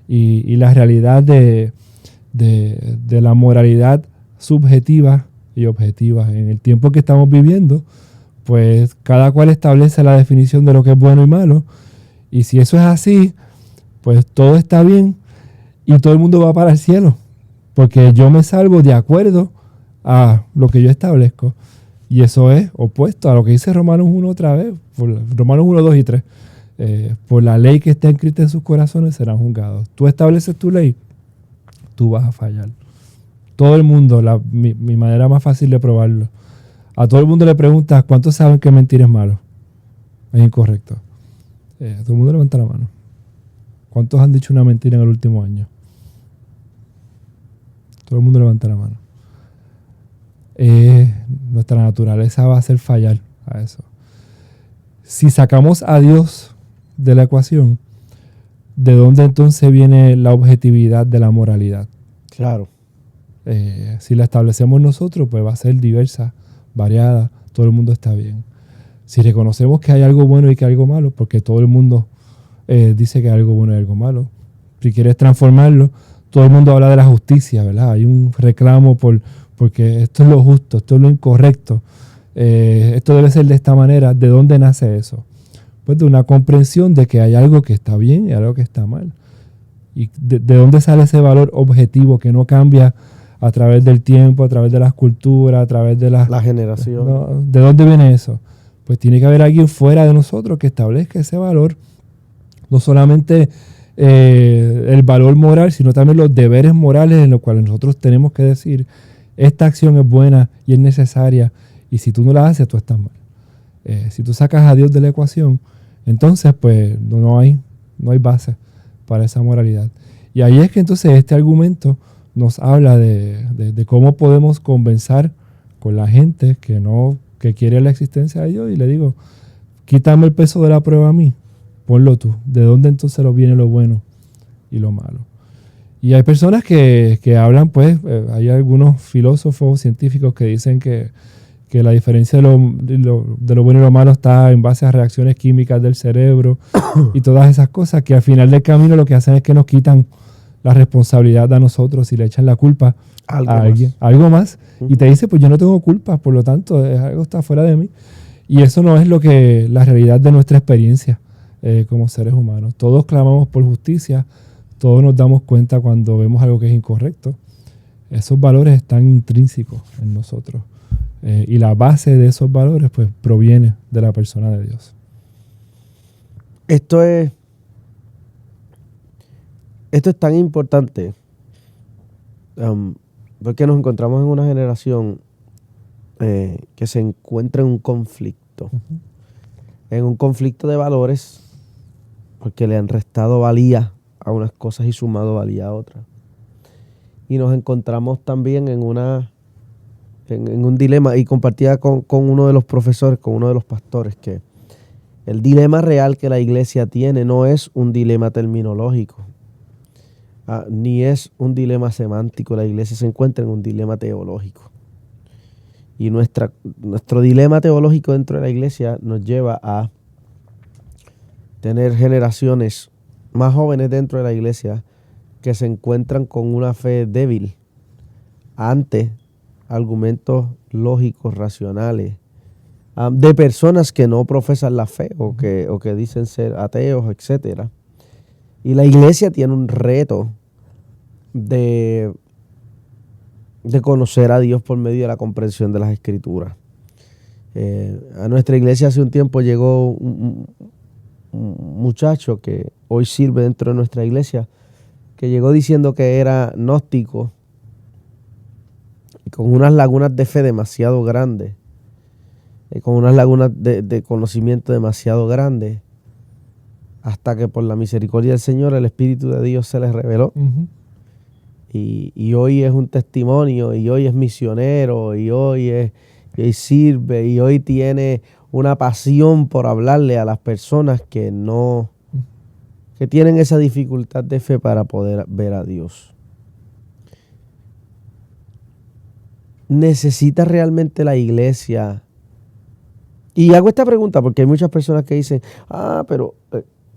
Y la realidad de la moralidad subjetiva y objetiva. En el tiempo que estamos viviendo, pues cada cual establece la definición de lo que es bueno y malo. Y si eso es así, pues todo está bien. y todo el mundo va para el cielo, porque yo me salvo de acuerdo a lo que yo establezco. Y eso es opuesto a lo que dice Romanos 1 otra vez, Romanos 1, 2 y 3. Por la ley que está escrita en sus corazones serán juzgados. Tú estableces tu ley, tú vas a fallar. Todo el mundo, mi manera más fácil de probarlo, a todo el mundo le preguntas, ¿cuántos saben que mentir es malo? Es incorrecto. Todo el mundo levanta la mano. ¿Cuántos han dicho una mentira en el último año? Todo el mundo levanta la mano. Nuestra naturaleza va a hacer fallar a eso. Si sacamos a Dios de la ecuación, ¿de dónde entonces viene la objetividad de la moralidad? Claro. Si la establecemos nosotros, pues va a ser diversa, variada, todo el mundo está bien. Si reconocemos que hay algo bueno y que hay algo malo, porque todo el mundo dice que hay algo bueno y algo malo, si quieres transformarlo, todo el mundo habla de la justicia, ¿verdad? Hay un reclamo porque esto es lo justo, esto es lo incorrecto, esto debe ser de esta manera. ¿De dónde nace eso? Pues de una comprensión de que hay algo que está bien y algo que está mal. ¿Y de dónde sale ese valor objetivo que no cambia a través del tiempo, a través de las culturas, a través de la generación? No, ¿de dónde viene eso? Pues tiene que haber alguien fuera de nosotros que establezca ese valor. No solamente el valor moral, sino también los deberes morales en los cuales nosotros tenemos que decir, esta acción es buena y es necesaria, y si tú no la haces, tú estás mal. Si tú sacas a Dios de la ecuación, entonces pues no hay base para esa moralidad. Y ahí es que entonces este argumento nos habla de cómo podemos convencer con la gente que quiere la existencia de Dios, y le digo, quítame el peso de la prueba a mí, ponlo tú. ¿De dónde entonces viene lo bueno y lo malo? Y hay personas que hablan, pues, hay algunos filósofos científicos que dicen que la diferencia de lo bueno y lo malo está en base a reacciones químicas del cerebro y todas esas cosas, que al final del camino lo que hacen es que nos quitan la responsabilidad a nosotros y le echan la culpa a alguien, algo más, y te dice, pues yo no tengo culpa, por lo tanto, algo está fuera de mí. Y eso no es la realidad de nuestra experiencia como seres humanos. Todos clamamos por justicia, todos nos damos cuenta cuando vemos algo que es incorrecto. Esos valores están intrínsecos en nosotros. Y la base de esos valores pues proviene de la persona de Dios. Esto es tan importante porque nos encontramos en una generación que se encuentra en un conflicto. Uh-huh. En un conflicto de valores, porque le han restado valía a unas cosas y sumado valía a otras. Y nos encontramos también en un dilema, y compartía con uno de los profesores, con uno de los pastores, que el dilema real que la iglesia tiene no es un dilema terminológico, ni es un dilema semántico. La iglesia se encuentra en un dilema teológico. Y nuestro dilema teológico dentro de la iglesia nos lleva a tener generaciones más jóvenes dentro de la iglesia que se encuentran con una fe débil ante argumentos lógicos, racionales, de personas que no profesan la fe o que dicen ser ateos, etc. Y la iglesia tiene un reto de conocer a Dios por medio de la comprensión de las Escrituras. A nuestra iglesia hace un tiempo llegó un muchacho que hoy sirve dentro de nuestra iglesia, que llegó diciendo que era gnóstico y con unas lagunas de fe demasiado grandes, con unas lagunas de conocimiento demasiado grandes, hasta que por la misericordia del Señor el Espíritu de Dios se les reveló. Uh-huh. Y hoy es un testimonio, y hoy es misionero, y hoy sirve, y hoy tiene una pasión por hablarle a las personas que tienen esa dificultad de fe para poder ver a Dios. ¿Necesita realmente la iglesia? Y hago esta pregunta porque hay muchas personas que dicen, pero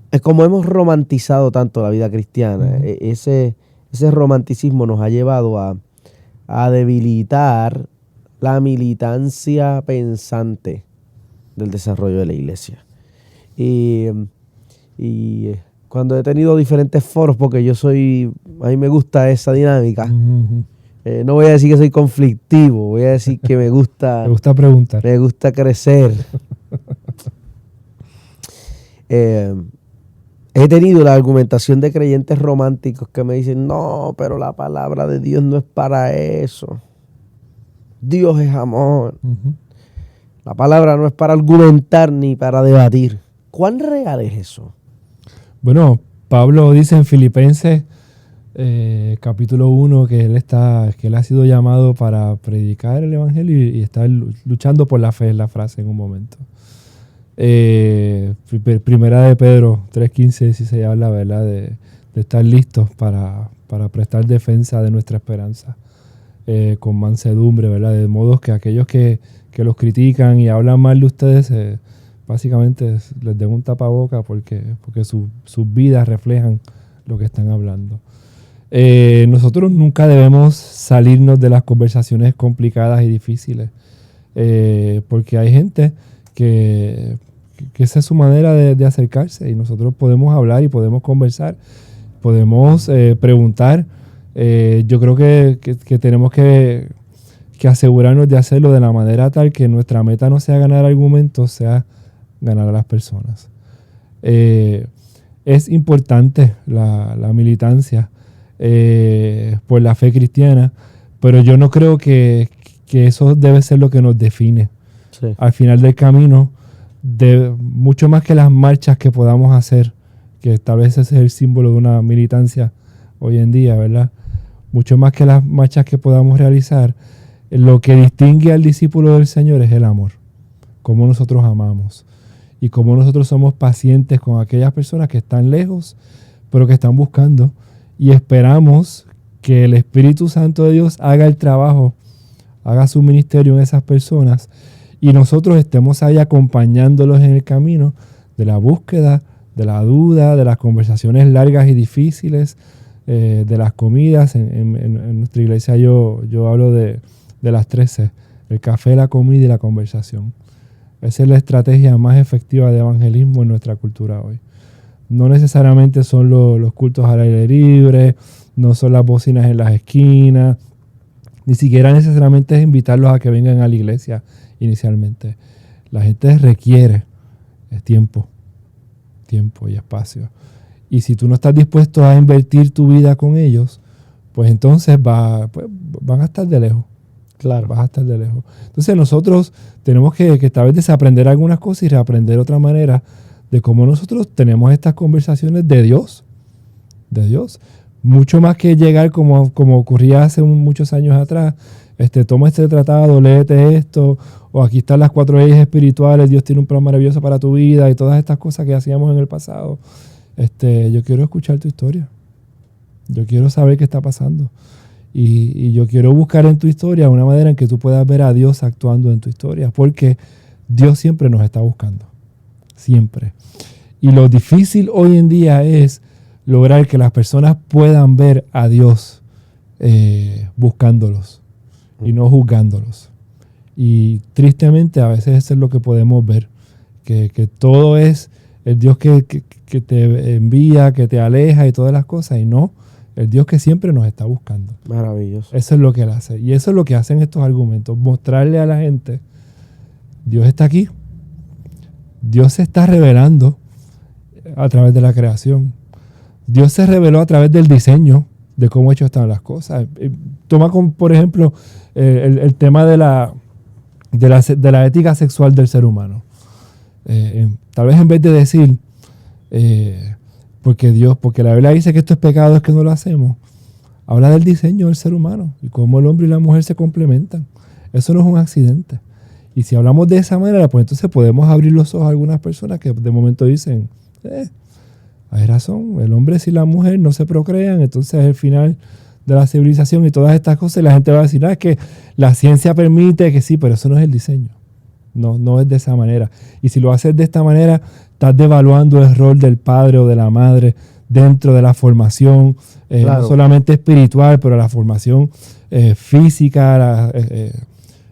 es como hemos romantizado tanto la vida cristiana. Uh-huh. Ese romanticismo nos ha llevado a debilitar la militancia pensante del desarrollo de la iglesia. Y cuando he tenido diferentes foros, porque yo soy A mí me gusta esa dinámica. Ujú. No voy a decir que soy conflictivo, voy a decir que me gusta, Me gusta preguntar. me gusta crecer. He tenido la argumentación de creyentes románticos que me dicen, no, pero la palabra de Dios no es para eso. Dios es amor. Ujú. La palabra no es para argumentar ni para debatir. ¿Cuán real es eso? Bueno, Pablo dice en Filipenses capítulo 1 que él ha sido llamado para predicar el evangelio y está luchando por la fe, es la frase en un momento. Primera de Pedro 3:15 sí se habla, ¿verdad? De estar listos para prestar defensa de nuestra esperanza con mansedumbre, ¿verdad? De modo que aquellos que los critican y hablan mal de ustedes básicamente les den un tapaboca porque sus vidas reflejan lo que están hablando. Nosotros nunca debemos salirnos de las conversaciones complicadas y difíciles porque hay gente que esa es su manera de acercarse y nosotros podemos hablar y podemos conversar, podemos preguntar. Yo creo que tenemos que asegurarnos de hacerlo de la manera tal que nuestra meta no sea ganar argumentos, sea ganar a las personas. Es importante la militancia por la fe cristiana, pero yo no creo que eso debe ser lo que nos define. Sí. Al final del camino, mucho más que las marchas que podamos hacer, que tal vez ese es el símbolo de una militancia hoy en día, ¿verdad? Mucho más que las marchas que podamos realizar, lo que distingue al discípulo del Señor es el amor, cómo nosotros amamos y cómo nosotros somos pacientes con aquellas personas que están lejos, pero que están buscando, y esperamos que el Espíritu Santo de Dios haga el trabajo, haga su ministerio en esas personas, y nosotros estemos ahí acompañándolos en el camino de la búsqueda, de la duda, de las conversaciones largas y difíciles, de las comidas. En nuestra iglesia yo hablo de las 13, el café, la comida y la conversación. Esa es la estrategia más efectiva de evangelismo en nuestra cultura hoy. No necesariamente son los cultos al aire libre, no son las bocinas en las esquinas, ni siquiera necesariamente es invitarlos a que vengan a la iglesia inicialmente. La gente requiere tiempo y espacio. Y si tú no estás dispuesto a invertir tu vida con ellos, pues entonces van a estar de lejos. Claro. Vas a estar de lejos. Entonces nosotros tenemos que tal vez desaprender algunas cosas y reaprender otra manera de cómo nosotros tenemos estas conversaciones de Dios. Mucho más que llegar como ocurría hace muchos años atrás. Toma este tratado, léete esto, o aquí están las 4 leyes espirituales, Dios tiene un plan maravilloso para tu vida y todas estas cosas que hacíamos en el pasado. Yo quiero escuchar tu historia. Yo quiero saber qué está pasando. Y yo quiero buscar en tu historia una manera en que tú puedas ver a Dios actuando en tu historia, porque Dios siempre nos está buscando, siempre. Y lo difícil hoy en día es lograr que las personas puedan ver a Dios buscándolos y no juzgándolos. Y tristemente a veces eso es lo que podemos ver, que todo es el Dios que te envía, que te aleja y todas las cosas, y no el Dios que siempre nos está buscando. Maravilloso. Eso es lo que Él hace. Y eso es lo que hacen estos argumentos. Mostrarle a la gente, Dios está aquí. Dios se está revelando a través de la creación. Dios se reveló a través del diseño, de cómo hechos están las cosas. Toma por ejemplo, el tema de la ética sexual del ser humano. Tal vez en vez de decir... porque la Biblia dice que esto es pecado, es que no lo hacemos. Habla del diseño del ser humano y cómo el hombre y la mujer se complementan. Eso no es un accidente. Y si hablamos de esa manera, pues entonces podemos abrir los ojos a algunas personas que de momento dicen, hay razón, el hombre y la mujer no se procrean, entonces es el final de la civilización y todas estas cosas. Y la gente va a decir, es que la ciencia permite que sí, pero eso no es el diseño. No es de esa manera. Y si lo haces de esta manera, estás devaluando el rol del padre o de la madre dentro de la formación, claro, no solamente espiritual, pero la formación física,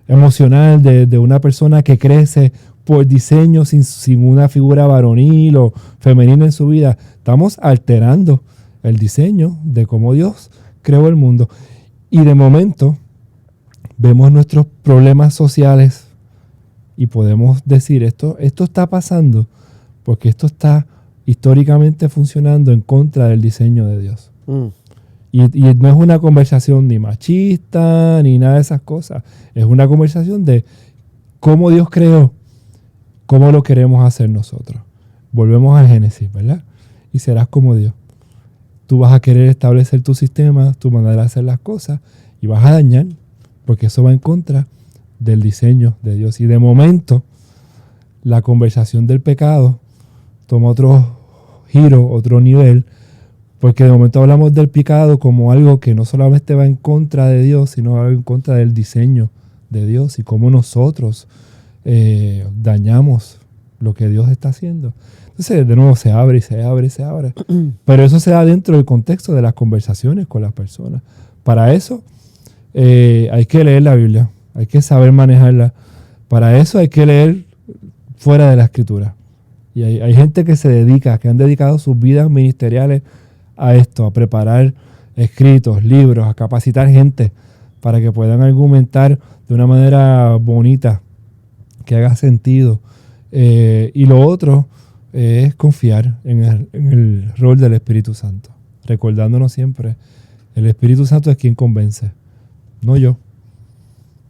emocional de una persona que crece por diseño sin una figura varonil o femenina en su vida. Estamos alterando el diseño de cómo Dios creó el mundo. Y de momento vemos nuestros problemas sociales y podemos decir, esto está pasando porque esto está históricamente funcionando en contra del diseño de Dios. Y no es una conversación ni machista ni nada de esas cosas. Es una conversación de cómo Dios creó, cómo lo queremos hacer nosotros. Volvemos al Génesis, ¿verdad? Y serás como Dios. Tú vas a querer establecer tu sistema, tu manera de hacer las cosas y vas a dañar porque eso va en contra del diseño de Dios. Y de momento, la conversación del pecado toma otro giro, otro nivel, porque de momento hablamos del pecado como algo que no solamente va en contra de Dios, sino va en contra del diseño de Dios y cómo nosotros dañamos lo que Dios está haciendo. Entonces, de nuevo, se abre y se abre y se abre. Pero eso se da dentro del contexto de las conversaciones con las personas. Para eso hay que leer la Biblia, hay que saber manejarla. Para eso hay que leer fuera de la Escritura. Y hay gente que se dedica, que han dedicado sus vidas ministeriales a esto, a preparar escritos, libros, a capacitar gente para que puedan argumentar de una manera bonita, que haga sentido. Y lo otro es confiar en el rol del Espíritu Santo, recordándonos siempre, el Espíritu Santo es quien convence, no yo.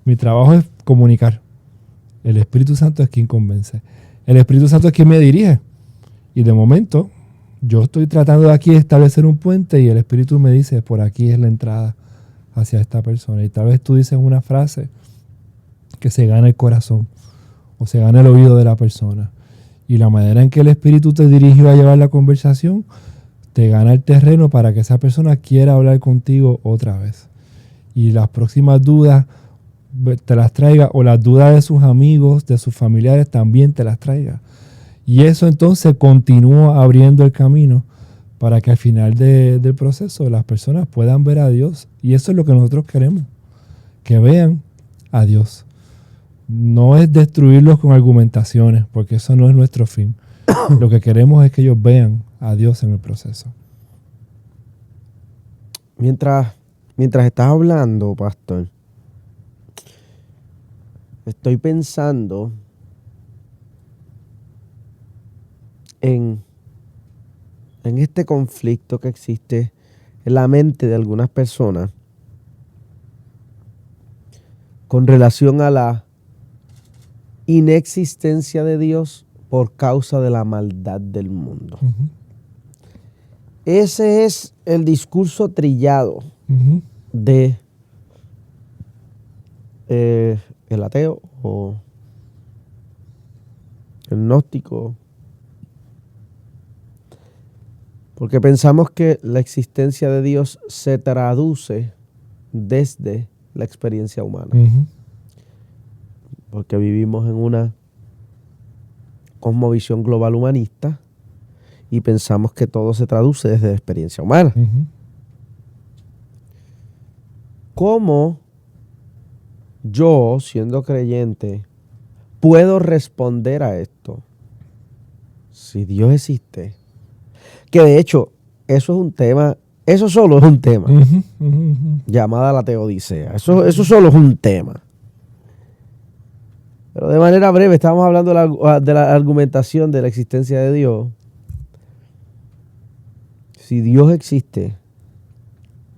Mi trabajo es comunicar. El Espíritu Santo es quien convence. El Espíritu Santo es quien me dirige. Y de momento, yo estoy tratando de aquí establecer un puente y el Espíritu me dice, por aquí es la entrada hacia esta persona. Y tal vez tú dices una frase que se gana el corazón o se gana el oído de la persona. Y la manera en que el Espíritu te dirigió a llevar la conversación te gana el terreno para que esa persona quiera hablar contigo otra vez. Y las próximas dudas te las traiga, o las dudas de sus amigos, de sus familiares también te las traiga. Y eso entonces continúa abriendo el camino para que al final del proceso las personas puedan ver a Dios. Y eso es lo que nosotros queremos, que vean a Dios. No es destruirlos con argumentaciones, porque eso no es nuestro fin. Lo que queremos es que ellos vean a Dios en el proceso. Mientras estás hablando, pastor, estoy pensando en este conflicto que existe en la mente de algunas personas con relación a la inexistencia de Dios por causa de la maldad del mundo. Uh-huh. Ese es el discurso trillado Uh-huh. de el ateo o el gnóstico, porque pensamos que la existencia de Dios se traduce desde la experiencia humana, Uh-huh. porque vivimos en una cosmovisión global humanista y pensamos que todo se traduce desde la experiencia humana. Uh-huh. ¿Cómo yo, siendo creyente, puedo responder a esto? Si Dios existe. Que de hecho, eso es un tema, eso solo es un tema. Uh-huh. Uh-huh. Llamada la teodicea. Eso solo es un tema. Pero de manera breve, estamos hablando de la argumentación de la existencia de Dios. Si Dios existe,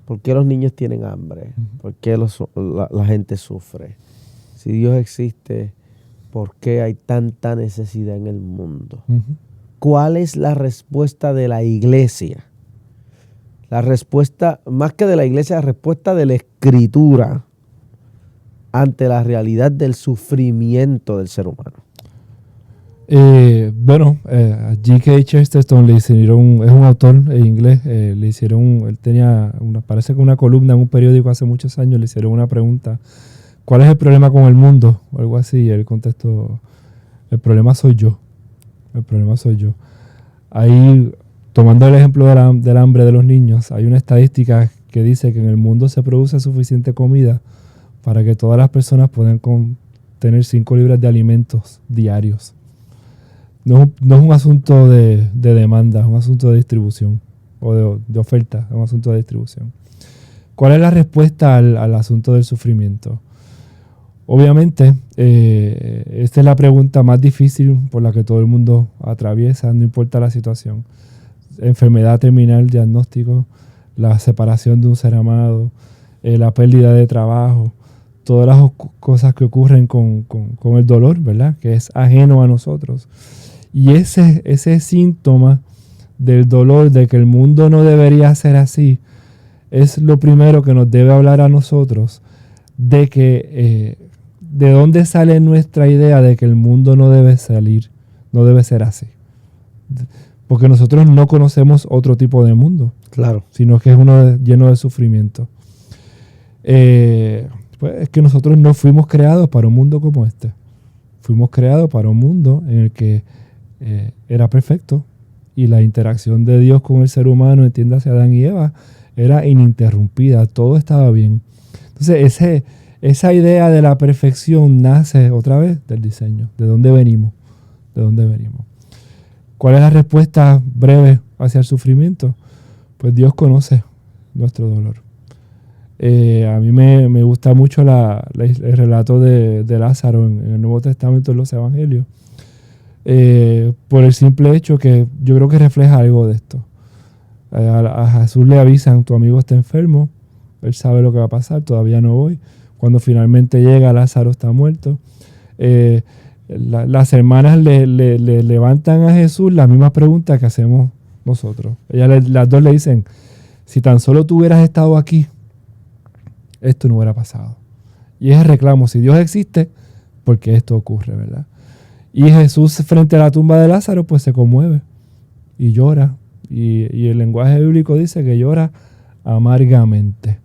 ¿por qué los niños tienen hambre? ¿Por qué la gente sufre? Si Dios existe, ¿por qué hay tanta necesidad en el mundo? Uh-huh. ¿Cuál es la respuesta de la iglesia? La respuesta, más que de la iglesia, la respuesta de la Escritura ante la realidad del sufrimiento del ser humano. A G.K. Chesterton le hicieron, es un autor en inglés, le hicieron, él tenía, parece que una columna en un periódico hace muchos años, le hicieron una pregunta, ¿cuál es el problema con el mundo? O algo así, y él contestó, el problema soy yo. El problema soy yo. Ahí, tomando el ejemplo del hambre de los niños, hay una estadística que dice que en el mundo se produce suficiente comida para que todas las personas puedan tener 5 libras de alimentos diarios. No es un asunto de demanda, es un asunto de distribución. o de oferta, es un asunto de distribución. ¿Cuál es la respuesta al asunto del sufrimiento? Obviamente, esta es la pregunta más difícil por la que todo el mundo atraviesa, no importa la situación. Enfermedad terminal, diagnóstico, la separación de un ser amado, la pérdida de trabajo, todas las cosas que ocurren con el dolor, ¿verdad? Que es ajeno a nosotros. Y ese síntoma del dolor, de que el mundo no debería ser así, es lo primero que nos debe hablar a nosotros de que de dónde sale nuestra idea de que el mundo no debe ser así. Porque nosotros no conocemos otro tipo de mundo. Claro. Sino que es uno lleno de sufrimiento. Pues es que nosotros no fuimos creados para un mundo como este. Fuimos creados para un mundo en el que era perfecto y la interacción de Dios con el ser humano, entiéndase Adán y Eva, era ininterrumpida, todo estaba bien. Entonces esa idea de la perfección nace otra vez del diseño, de dónde venimos, ¿Cuál es la respuesta breve hacia el sufrimiento? Pues Dios conoce nuestro dolor. A mí me gusta mucho el relato de Lázaro en el Nuevo Testamento, en los Evangelios, por el simple hecho que yo creo que refleja algo de esto. A Jesús le avisan, tu amigo está enfermo, él sabe lo que va a pasar, todavía no voy. Cuando finalmente llega, Lázaro está muerto. Las hermanas le levantan a Jesús las mismas preguntas que hacemos nosotros. Las dos le dicen, si tan solo tú hubieras estado aquí, esto no hubiera pasado. Y es el reclamo, si Dios existe, ¿por qué esto ocurre, verdad? Y Jesús frente a la tumba de Lázaro pues se conmueve y llora. Y el lenguaje bíblico dice que llora amargamente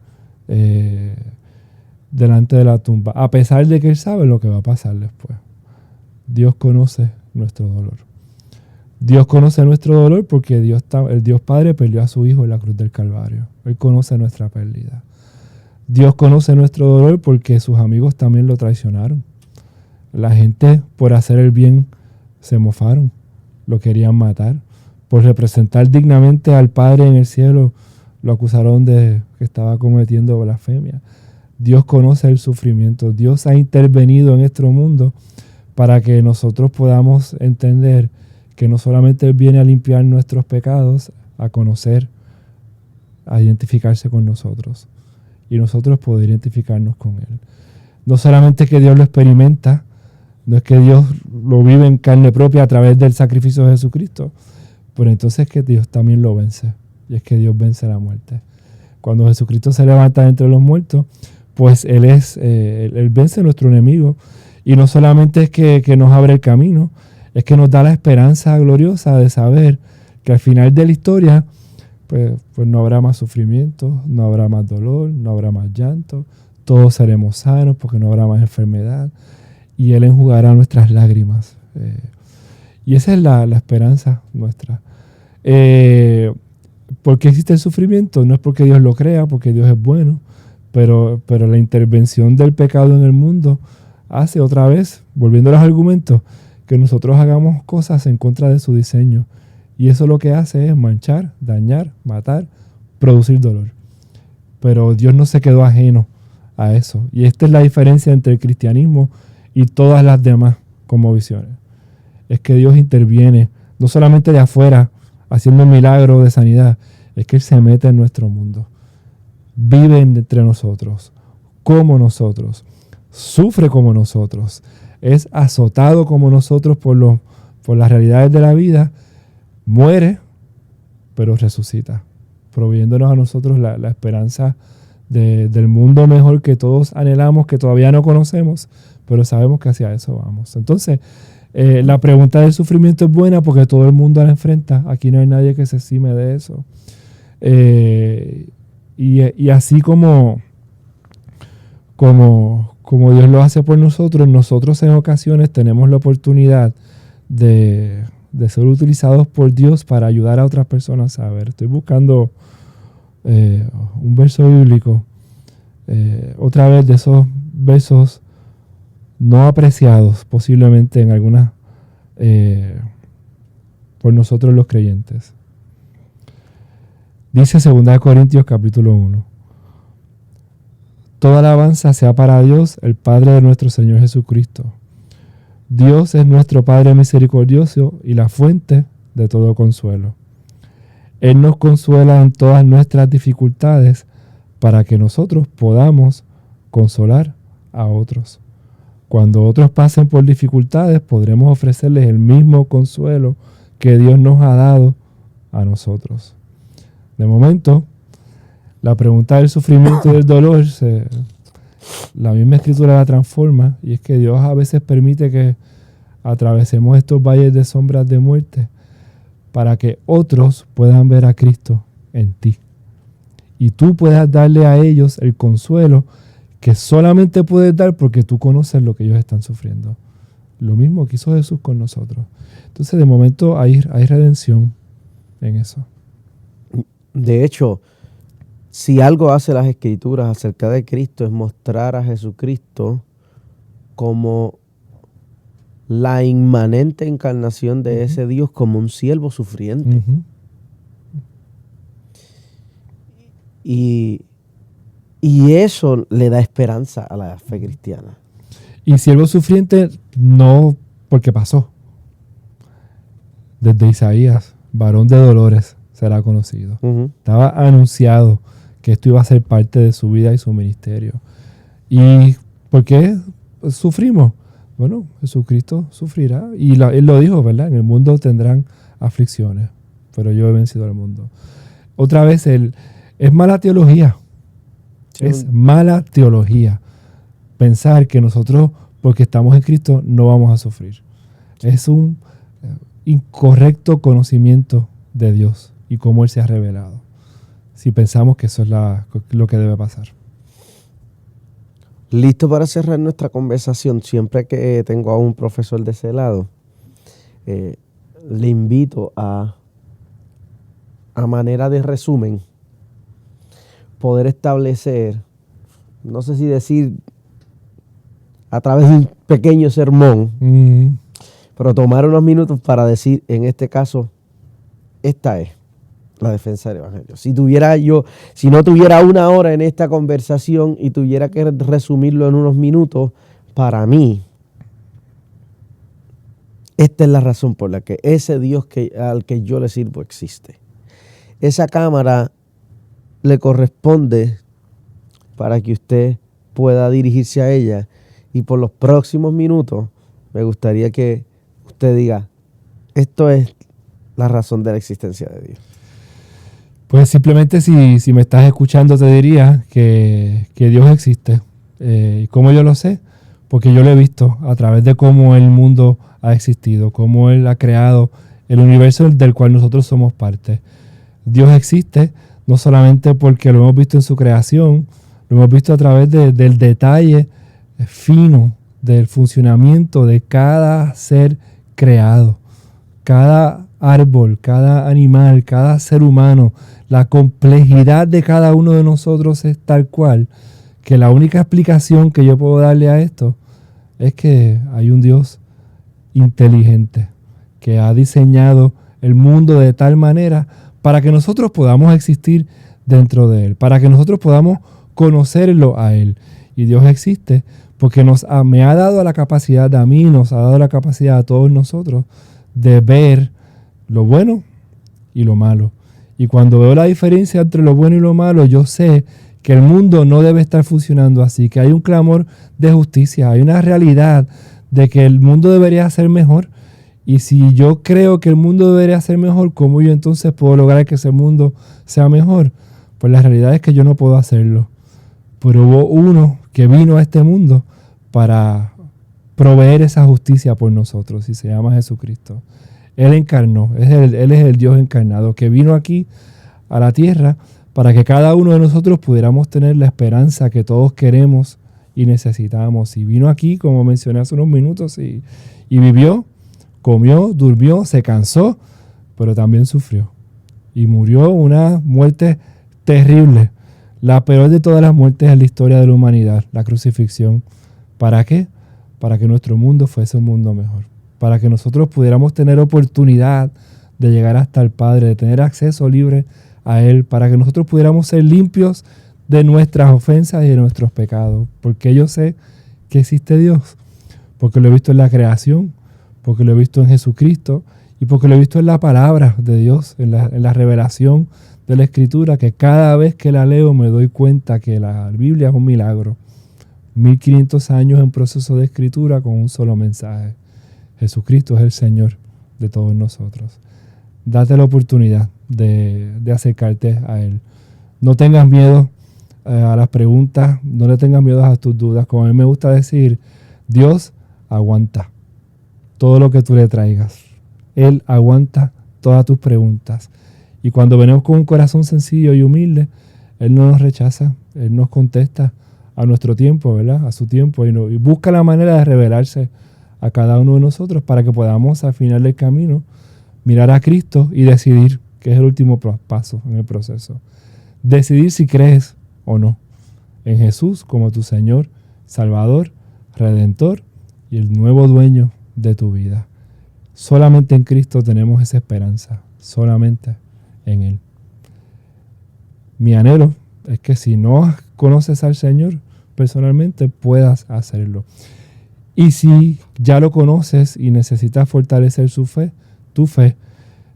delante de la tumba, a pesar de que él sabe lo que va a pasar después. Dios conoce nuestro dolor. Dios conoce nuestro dolor porque el Dios Padre perdió a su Hijo en la cruz del Calvario. Él conoce nuestra pérdida. Dios conoce nuestro dolor porque sus amigos también lo traicionaron. La gente, por hacer el bien, se mofaron, lo querían matar. Por representar dignamente al Padre en el cielo, lo acusaron de que estaba cometiendo blasfemia. Dios conoce el sufrimiento. Dios ha intervenido en nuestro mundo para que nosotros podamos entender que no solamente Él viene a limpiar nuestros pecados, a conocer, a identificarse con nosotros. Y nosotros poder identificarnos con Él. No solamente que Dios lo experimenta, no es que Dios lo vive en carne propia a través del sacrificio de Jesucristo, pero entonces es que Dios también lo vence. Y es que Dios vence la muerte. Cuando Jesucristo se levanta entre los muertos, pues Él vence a nuestro enemigo. Y no solamente es que nos abre el camino, es que nos da la esperanza gloriosa de saber que al final de la historia, pues no habrá más sufrimiento, no habrá más dolor, no habrá más llanto, todos seremos sanos porque no habrá más enfermedad y Él enjugará nuestras lágrimas. Y esa es la esperanza nuestra. ¿Por qué existe el sufrimiento? No es porque Dios lo crea, porque Dios es bueno, pero la intervención del pecado en el mundo hace otra vez, volviendo a los argumentos, que nosotros hagamos cosas en contra de su diseño. Y eso lo que hace es manchar, dañar, matar, producir dolor. Pero Dios no se quedó ajeno a eso. Y esta es la diferencia entre el cristianismo y todas las demás cosmovisiones. Es que Dios interviene, no solamente de afuera, haciendo un milagro de sanidad, es que Él se mete en nuestro mundo. Vive entre nosotros, como nosotros, sufre como nosotros, es azotado como nosotros por las realidades de la vida, muere, pero resucita, proveyéndonos a nosotros la esperanza del mundo mejor que todos anhelamos, que todavía no conocemos, pero sabemos que hacia eso vamos. Entonces, la pregunta del sufrimiento es buena porque todo el mundo la enfrenta. Aquí no hay nadie que se exime de eso. Y así como Dios lo hace por nosotros, nosotros en ocasiones tenemos la oportunidad de ser utilizados por Dios para ayudar a otras personas a ver. Estoy buscando un verso bíblico, otra vez de esos versos no apreciados posiblemente en algunas por nosotros los creyentes. Dice 2 Corintios capítulo 1. Toda alabanza sea para Dios, el Padre de nuestro Señor Jesucristo. Dios es nuestro Padre misericordioso y la fuente de todo consuelo. Él nos consuela en todas nuestras dificultades para que nosotros podamos consolar a otros. Cuando otros pasen por dificultades, podremos ofrecerles el mismo consuelo que Dios nos ha dado a nosotros. De momento, la pregunta del sufrimiento y del dolor, la misma escritura la transforma, y es que Dios a veces permite que atravesemos estos valles de sombras de muerte para que otros puedan ver a Cristo en ti. Y tú puedas darle a ellos el consuelo que solamente puedes dar porque tú conoces lo que ellos están sufriendo. Lo mismo que hizo Jesús con nosotros. Entonces, de momento hay redención en eso. De hecho, si algo hace las Escrituras acerca de Cristo es mostrar a Jesucristo como la inmanente encarnación de ese Dios, como un siervo sufriente. Y eso le da esperanza a la fe cristiana. Y siervo sufriente no porque pasó. Desde Isaías, varón de dolores será conocido. Estaba anunciado que esto iba a ser parte de su vida y su ministerio. ¿Y por qué sufrimos? Bueno, Jesucristo sufrirá. Y Él lo dijo, ¿verdad? En el mundo tendrán aflicciones, pero yo he vencido al mundo. Otra vez, es mala teología. Sí. Es mala teología pensar que nosotros, porque estamos en Cristo, no vamos a sufrir. Es un incorrecto conocimiento de Dios y cómo Él se ha revelado. Si pensamos que eso es lo que debe pasar. Listo para cerrar nuestra conversación. Siempre que tengo a un profesor de ese lado, le invito a manera de resumen, poder establecer, no sé si decir a través de un pequeño sermón, pero tomar unos minutos para decir, en este caso, esta es la defensa del Evangelio. Si no tuviera una hora en esta conversación y tuviera que resumirlo en unos minutos, para mí, esta es la razón por la que ese Dios al que yo le sirvo existe. Esa cámara le corresponde para que usted pueda dirigirse a ella, y por los próximos minutos me gustaría que usted diga, esto es la razón de la existencia de Dios. Pues simplemente si me estás escuchando te diría que Dios existe. ¿Cómo yo lo sé? Porque yo lo he visto a través de cómo el mundo ha existido, cómo Él ha creado el universo del cual nosotros somos parte. Dios existe no solamente porque lo hemos visto en su creación, lo hemos visto a través del detalle fino del funcionamiento de cada ser creado, cada árbol, cada animal, cada ser humano. La complejidad de cada uno de nosotros es tal cual que la única explicación que yo puedo darle a esto es que hay un Dios inteligente que ha diseñado el mundo de tal manera para que nosotros podamos existir dentro de Él, para que nosotros podamos conocerlo a Él. Y Dios existe porque me ha dado la capacidad a mí, nos ha dado la capacidad a todos nosotros de ver lo bueno y lo malo. Y cuando veo la diferencia entre lo bueno y lo malo, yo sé que el mundo no debe estar funcionando así, que hay un clamor de justicia, hay una realidad de que el mundo debería ser mejor. Y si yo creo que el mundo debería ser mejor, ¿cómo yo entonces puedo lograr que ese mundo sea mejor? Pues la realidad es que yo no puedo hacerlo. Pero hubo uno que vino a este mundo para proveer esa justicia por nosotros, y se llama Jesucristo. Él encarnó, Él es el Dios encarnado que vino aquí a la tierra para que cada uno de nosotros pudiéramos tener la esperanza que todos queremos y necesitamos. Y vino aquí, como mencioné hace unos minutos, y vivió, comió, durmió, se cansó, pero también sufrió. Y murió una muerte terrible, la peor de todas las muertes en la historia de la humanidad, la crucifixión. ¿Para qué? Para que nuestro mundo fuese un mundo mejor. Para que nosotros pudiéramos tener oportunidad de llegar hasta el Padre, de tener acceso libre a Él para que nosotros pudiéramos ser limpios de nuestras ofensas y de nuestros pecados. Porque yo sé que existe Dios, porque lo he visto en la creación, porque lo he visto en Jesucristo y porque lo he visto en la palabra de Dios, en la revelación de la Escritura, que cada vez que la leo me doy cuenta que la Biblia es un milagro. 1500 años en proceso de escritura con un solo mensaje. Jesucristo es el Señor de todos nosotros. Date la oportunidad de acercarte a Él. No tengas miedo a las preguntas, no le tengas miedo a tus dudas. Como a mí me gusta decir, Dios aguanta todo lo que tú le traigas. Él aguanta todas tus preguntas. Y cuando venimos con un corazón sencillo y humilde, Él no nos rechaza, Él nos contesta a nuestro tiempo, ¿verdad? A su tiempo, y busca la manera de revelarse a cada uno de nosotros para que podamos al final del camino mirar a Cristo y decidir, que es el último paso en el proceso. Decidir si crees o no en Jesús como tu Señor, Salvador, Redentor y el nuevo dueño de tu vida. Solamente en Cristo tenemos esa esperanza, solamente en Él. Mi anhelo es que si no conoces al Señor personalmente, puedas hacerlo. Y si ya lo conoces y necesitas fortalecer tu fe,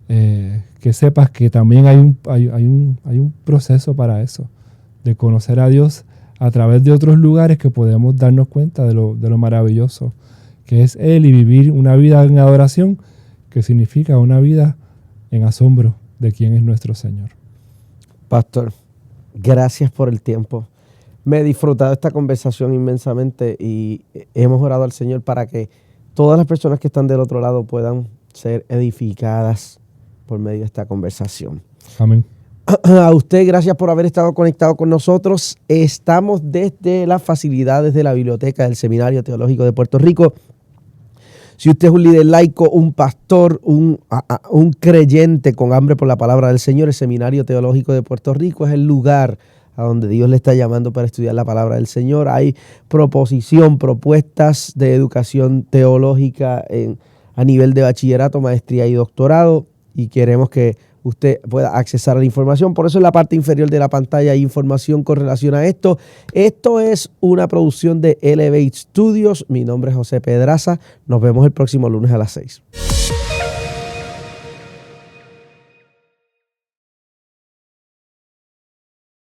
que sepas que también hay un proceso para eso, de conocer a Dios a través de otros lugares que podemos darnos cuenta de lo maravilloso que es Él y vivir una vida en adoración, que significa una vida en asombro de quién es nuestro Señor. Pastor, gracias por el tiempo. Me he disfrutado esta conversación inmensamente y hemos orado al Señor para que todas las personas que están del otro lado puedan ser edificadas por medio de esta conversación. Amén. A usted, gracias por haber estado conectado con nosotros. Estamos desde las facilidades de la Biblioteca del Seminario Teológico de Puerto Rico. Si usted es un líder laico, un pastor, un creyente con hambre por la palabra del Señor, el Seminario Teológico de Puerto Rico es el lugar a donde Dios le está llamando para estudiar la palabra del Señor. Hay propuestas de educación teológica a nivel de bachillerato, maestría y doctorado, y queremos que usted pueda accesar a la información. Por eso en la parte inferior de la pantalla hay información con relación a esto. Esto es una producción de Elevate Studios. Mi nombre es José Pedraza. Nos vemos el próximo lunes a las 6.